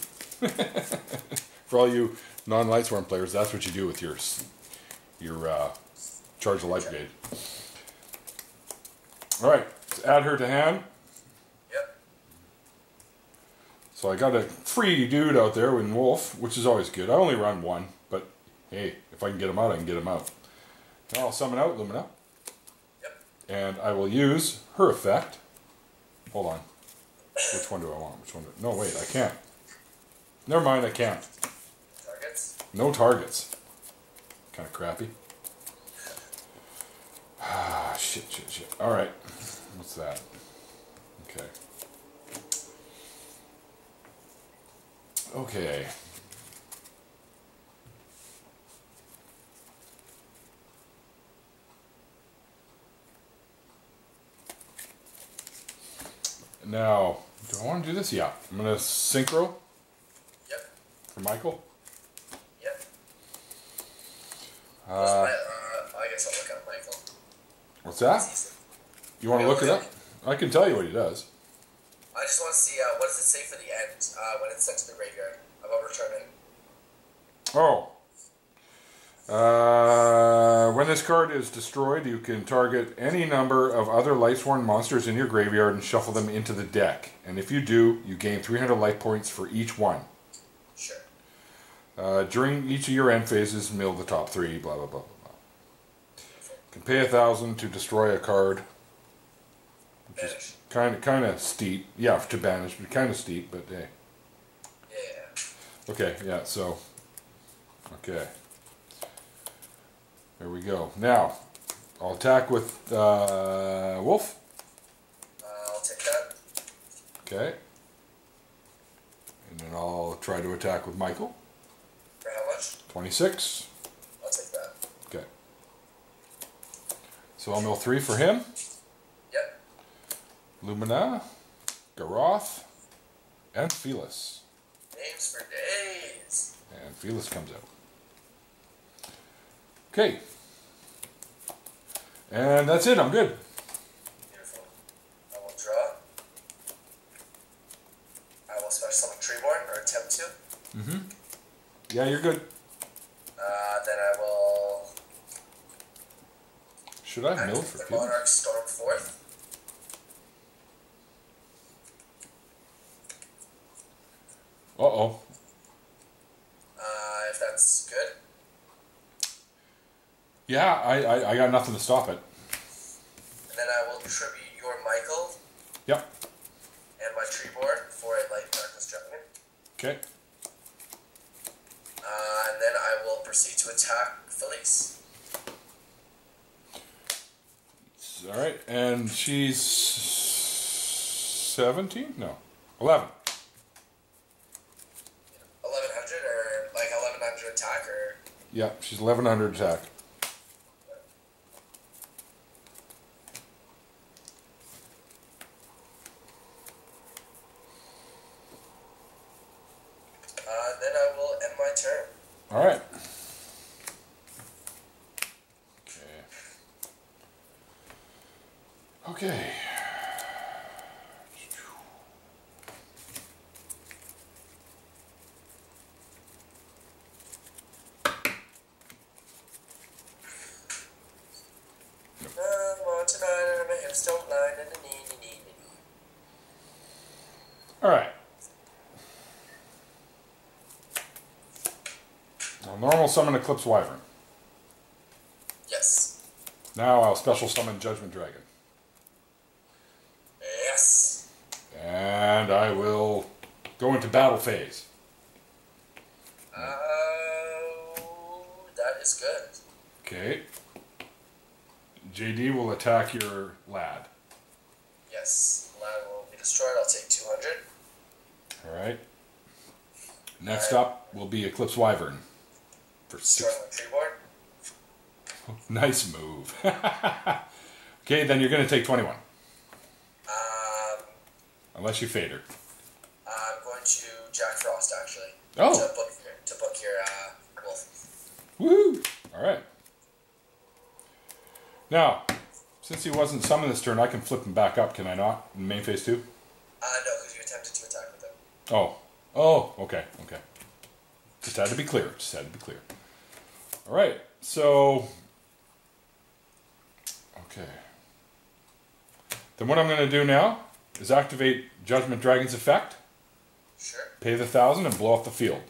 For all you non-Lightsworn players, that's what you do with your Charge the Light Brigade. Alright, let's add her to hand. Yep. So I got a free dude out there with Wolf, which is always good. I only run one, but hey, if I can get him out, I can get him out. Now I'll summon out Lumina. Yep. And I will use her effect. Hold on. Which one do I want? No, wait, I can't. Never mind, I can't. Targets? No targets. Kind of crappy. Ah, shit. Alright. What's that? Okay. Okay. Now, do I want to do this? Yeah. I'm going to synchro. Yep. For Michael. Yep. I guess I'll look up Michael. What's that? You want to look it up? I can tell you what he does. I just want to see, what does it say for the end when it's sent to the graveyard about returning? Oh. When this card is destroyed, you can target any number of other Lightsworn monsters in your graveyard and shuffle them into the deck. And if you do, you gain 300 life points for each one. Sure. During each of your end phases, mill the top 3, blah, blah, blah, blah. You can pay 1,000 to destroy a card. Which Banish. is kind of steep. Yeah, to banish, but kind of steep, but hey. Yeah. Okay, yeah, so. Okay. There we go. Now, I'll attack with Wolf. I'll take that. Okay. And then I'll try to attack with Michael. For how much? 26. I'll take that. Okay. So I'll mill 3 for him. Yep. Lumina, Garoth, and Felis. Names for days. And Felis comes out. Okay. And that's it. I'm good. Beautiful. I will draw. I will special summon Treeborn, or attempt to. Mm-hmm. Yeah, you're good. Then I will... Should I have milled for the Felis? Monarch Storm Forth. Uh-oh. If that's good. Yeah, I got nothing to stop it. And then I will tribute your Michael Yep. and my Treeborn for a Light Darkness Dragon. Okay. And then I will proceed to attack Felice. All right, and she's 17? No, 11. 1100 or like 1100 attack or... Yeah, she's 1100 attack. Then I will end my turn. All right. Okay. I'm on tonight and my hips don't lie. All right. I'll normal summon Eclipse Wyvern. Yes. Now I'll special summon Judgment Dragon. Yes. And I will go into battle phase. That is good. Okay. JD will attack your lad. Yes. Lad will be destroyed. I'll take 200. All right. Next up will be Eclipse Wyvern. For Destroy my Treeborn. Nice move. Okay, then you're going to take 21. Unless you fade her. I'm going to Jack Frost, actually. Oh. To book your Wolf. Woo! Alright. Now, since he wasn't summoned this turn, I can flip him back up, can I not? In main phase 2? No, because you attempted to attack with him. Oh. Oh, okay, okay. Just had to be clear. Just had to be clear. Alright, so... Okay. Then what I'm going to do now is activate Judgment Dragon's effect. Sure. Pay the 1,000 and blow off the field.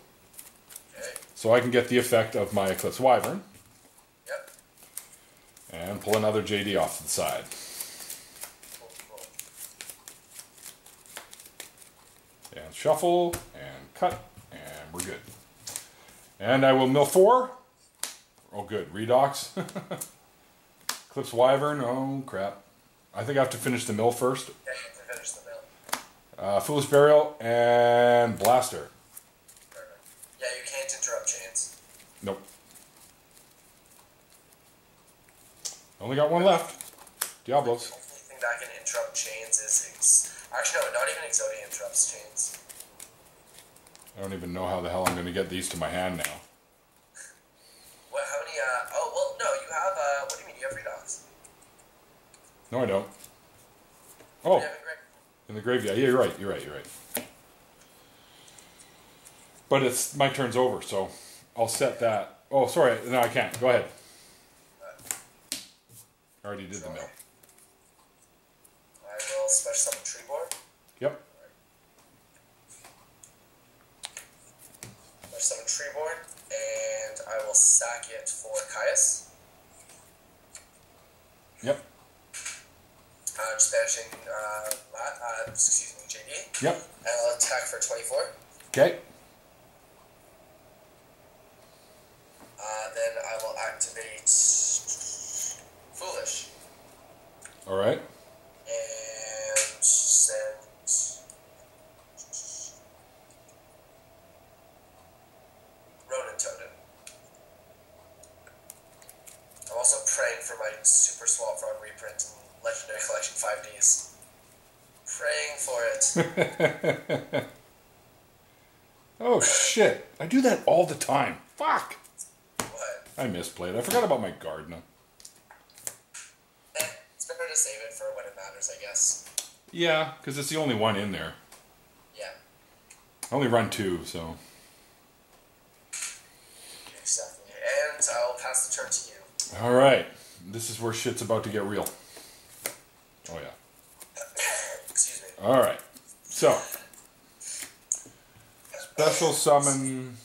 Okay. So I can get the effect of my Eclipse Wyvern. Yep. And pull another JD off to the side. Cool, cool. And shuffle, and cut, and we're good. And I will mill 4. Oh good, Redox. Eclipse Wyvern, oh crap. I think I have to finish the mill first. Yeah, you have to finish the mill. Foolish Burial, and Blaster. Perfect. Yeah, you can't interrupt chains. Nope. Only got one left. Diablos. The only thing that can interrupt chains is... Actually, no, not even Exodia interrupts chains. I don't even know how the hell I'm going to get these to my hand now. What, how many, oh, well, no, you have, what do you mean, you have Redox? No, I don't. Oh, You have it, Greg? in the graveyard. Yeah, you're right, you're right, you're right. But it's my turn's over, so I'll set that. Oh, sorry, no, I can't. Go ahead. I already did the mill. I will special summon Treeborn. Yep. Special summon Treeborn, and I will sack it for Caius. Yep. Just banishing, excuse me, JD. Yep. And I'll attack for 24. Okay. Then I will activate Foolish. All right. And send Ronin Totem. I'm also praying for my Super Swap Frog reprint in Legendary Collection 5Ds. Praying for it. Oh shit! I do that all the time. Fuck! What? I misplayed. I forgot about my Gardner. It's better to save it for when it matters, I guess. Yeah, because it's the only one in there. Yeah. I only run 2, so... Exactly. And I'll pass the turn to you. Alright. This is where shit's about to get real. Oh yeah. Excuse me. Alright. So. Special summon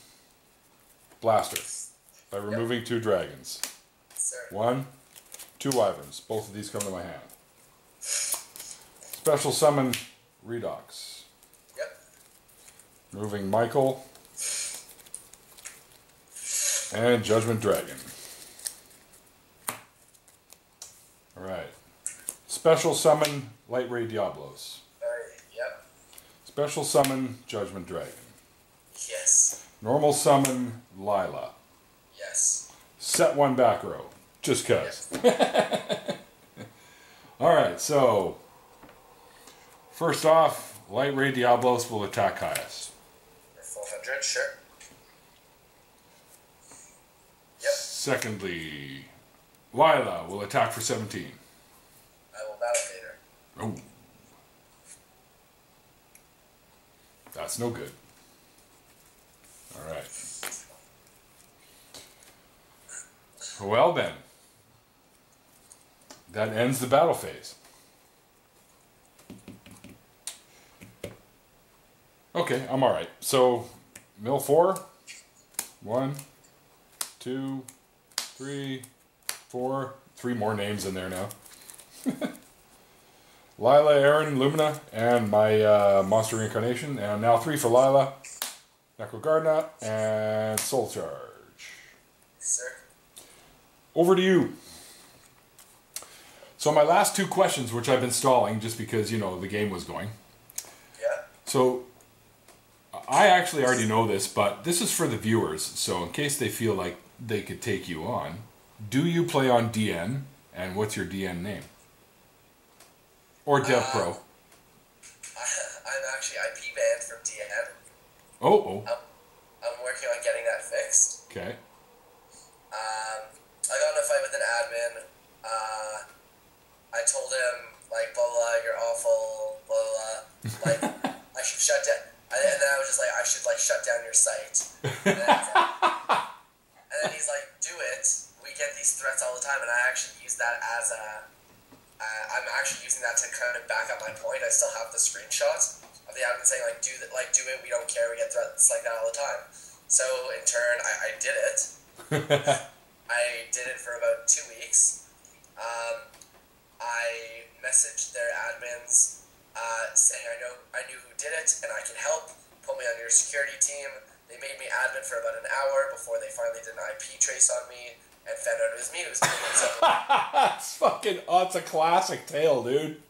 Blaster by removing 2 dragons. Sir. 1, 2 wyverns. Both of these come to my hand. Special summon Redox. Yep. Removing Michael. And Judgment Dragon. Alright. Special summon Light Ray Diablos. Yep. Special summon Judgment Dragon. Yes. Normal summon Lila. Yes. Set 1 back row. Just cuz. Alright, so first off, Light Ray Diablos will attack Caius. For 400, sure. Yep. Secondly, Lila will attack for 17. I will battle later. Oh. That's no good. Alright. Well then. That ends the battle phase. Okay, I'm alright. So, mill 4. 1, 2, 3, 4. 3 more names in there now. Lila, Aaron, Lumina, and my monster reincarnation. And now 3 for Lila, Necro Gardna, and Soul Charge. Sir. Over to you. So my last 2 questions, which I've been stalling just because, you know, the game was going. Yeah. So, I actually already know this, but this is for the viewers. So in case they feel like they could take you on, do you play on DN? And what's your DN name? Or Dev Pro? I'm actually IP banned from DN. Oh. I'm working on getting that fixed. Okay. I got in a fight with an admin. I told him, like, blah, blah, you're awful, blah, blah, like, I should shut down. And then I was just like, I should, like, shut down your site. And then he's like, do it. We get these threats all the time, and I actually use that as I'm actually using that to kind of back up my point. I still have the screenshot of the admin saying, like, do it, we don't care, we get threats like that all the time. So, in turn, I did it. I did it for about 2 weeks. I messaged their admins saying I knew who did it and I can help. Put me on your security team. They made me admin for about an hour before they finally did an IP trace on me and found out it was me who was doing it. So, it's a classic tale, dude.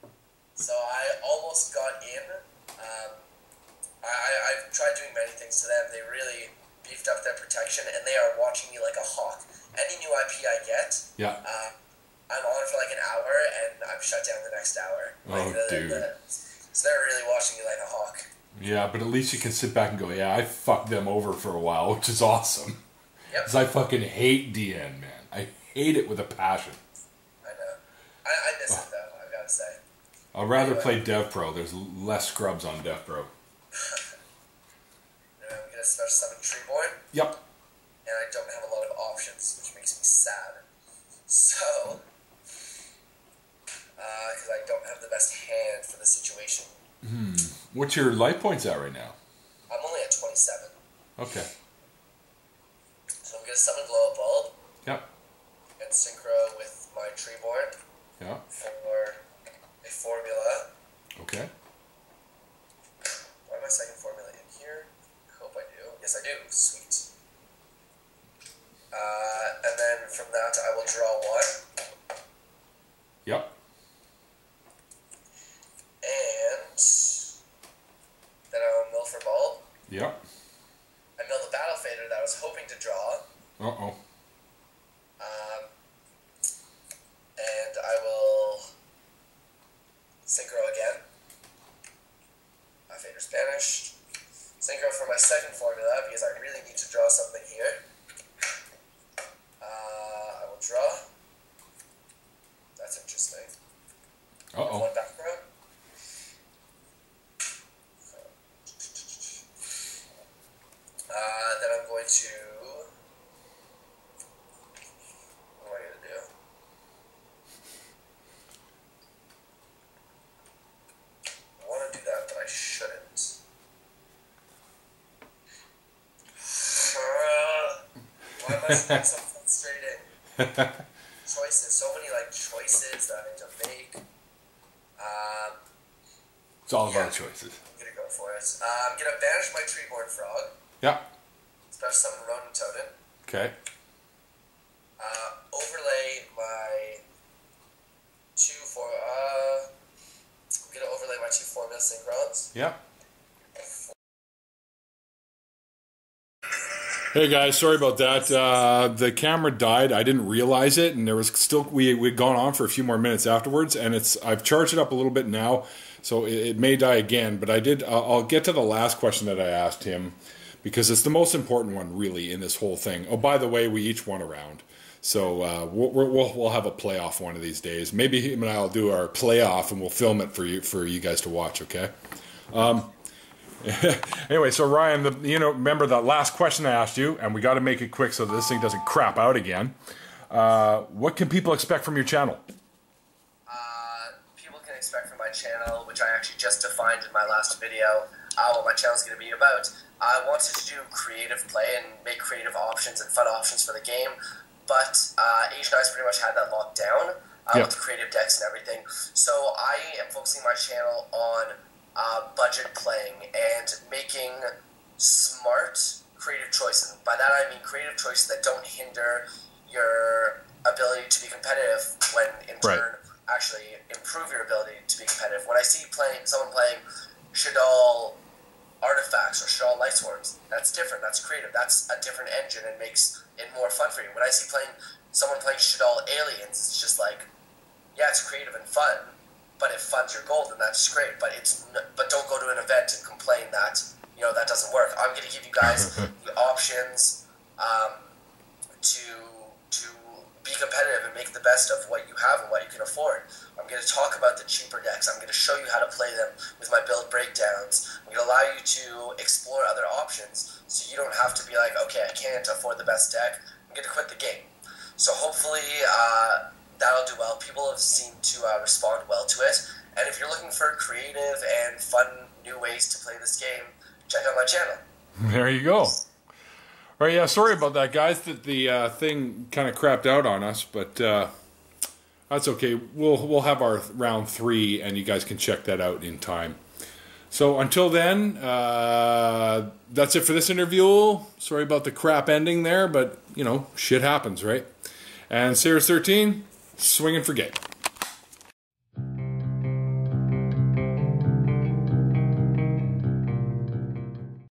so I almost got in. I've tried doing many things to them. They really beefed up their protection and they are watching me like a hawk. Any new IP I get, I'm on for like an hour and I'm shut down the next hour. Dude. So they're really watching me like a hawk. Yeah, but at least you can sit back and go, yeah, I fucked them over for a while, which is awesome. Yep. Because I fucking hate DN, man. I hate it with a passion. I know. I miss it though, I've got to say. I'd rather play DevPro. There's less scrubs on DevPro. I'm going to special summon Treeborn. Yep. And I don't have a lot of options, which makes me sad. So, because I don't have the best hand for the situation. What's your life points at right now? I'm only at 27. Okay. So I'm going to summon Glow Up Bulb. Yep. And synchro with my Treeborn. Yep. For a formula. Okay. Why am I second formula in here? I hope I do. Yes, I do. Sweet. And then from that, I will draw one. Yep. And then I will mill for Bulb. Yep. I mill the Battle Fader that I was hoping to draw. Uh-oh. And I will synchro again. My Fader's banished. Synchro for my second formula because I really need to draw something here. I will draw. That's interesting. Uh-oh. One back row. Then I'm going to... What am I going to do? I want to do that, but I shouldn't. Why am I saying so frustrating? Choices, so many like choices that I need to make. It's all about choices. I'm gonna go for it. I'm gonna banish my Treeborn Frog. Yep. Special summon Ronin Totem. Okay. Overlay my I'm gonna overlay my two formula synchrons. Yep. Hey guys, sorry about that. The camera died. I didn't realize it, and there was still we'd gone on for a few more minutes afterwards, and I've charged it up a little bit now, so it may die again. But I'll get to the last question that I asked him because it's the most important one really in this whole thing. Oh, by the way, we each won a round, so we'll have a playoff one of these days. Maybe him and I'll do our playoff, and we'll film it for you guys to watch. Okay. Anyway, so Ryan, remember that last question I asked you, and we got to make it quick so that this thing doesn't crap out again. What can people expect from your channel? People can expect from my channel, which I actually just defined in my last video, what my channel is going to be about. I wanted to do creative play and make creative options and fun options for the game, but Asian Eyes pretty much had that locked down with the creative decks and everything. So I am focusing my channel on budget playing and making smart creative choices. By that I mean creative choices that don't hinder your ability to be competitive when in turn actually improve your ability to be competitive. When I see someone playing Shaddoll Artifacts or Shaddoll Lightsworns, that's different, that's creative, that's a different engine and makes it more fun for you. When I see someone playing Shaddoll Aliens, it's just like, yeah, it's creative and fun, but if fun's your goal, then that's great. But don't go to an event and complain that that doesn't work. I'm going to give you guys the options to be competitive and make the best of what you have and what you can afford. I'm going to talk about the cheaper decks. I'm going to show you how to play them with my build breakdowns. I'm going to allow you to explore other options so you don't have to be like, okay, I can't afford the best deck. I'm going to quit the game. So hopefully that'll do well. People have seemed to respond well to it. And if you're looking for creative and fun new ways to play this game, check out my channel. There you go. Right, yeah, sorry about that, guys, that the thing kind of crapped out on us, but that's okay. We'll have our round 3, and you guys can check that out in time. So until then, that's it for this interview. Sorry about the crap ending there, but, you know, shit happens, right? And Sayris13, swinging for game.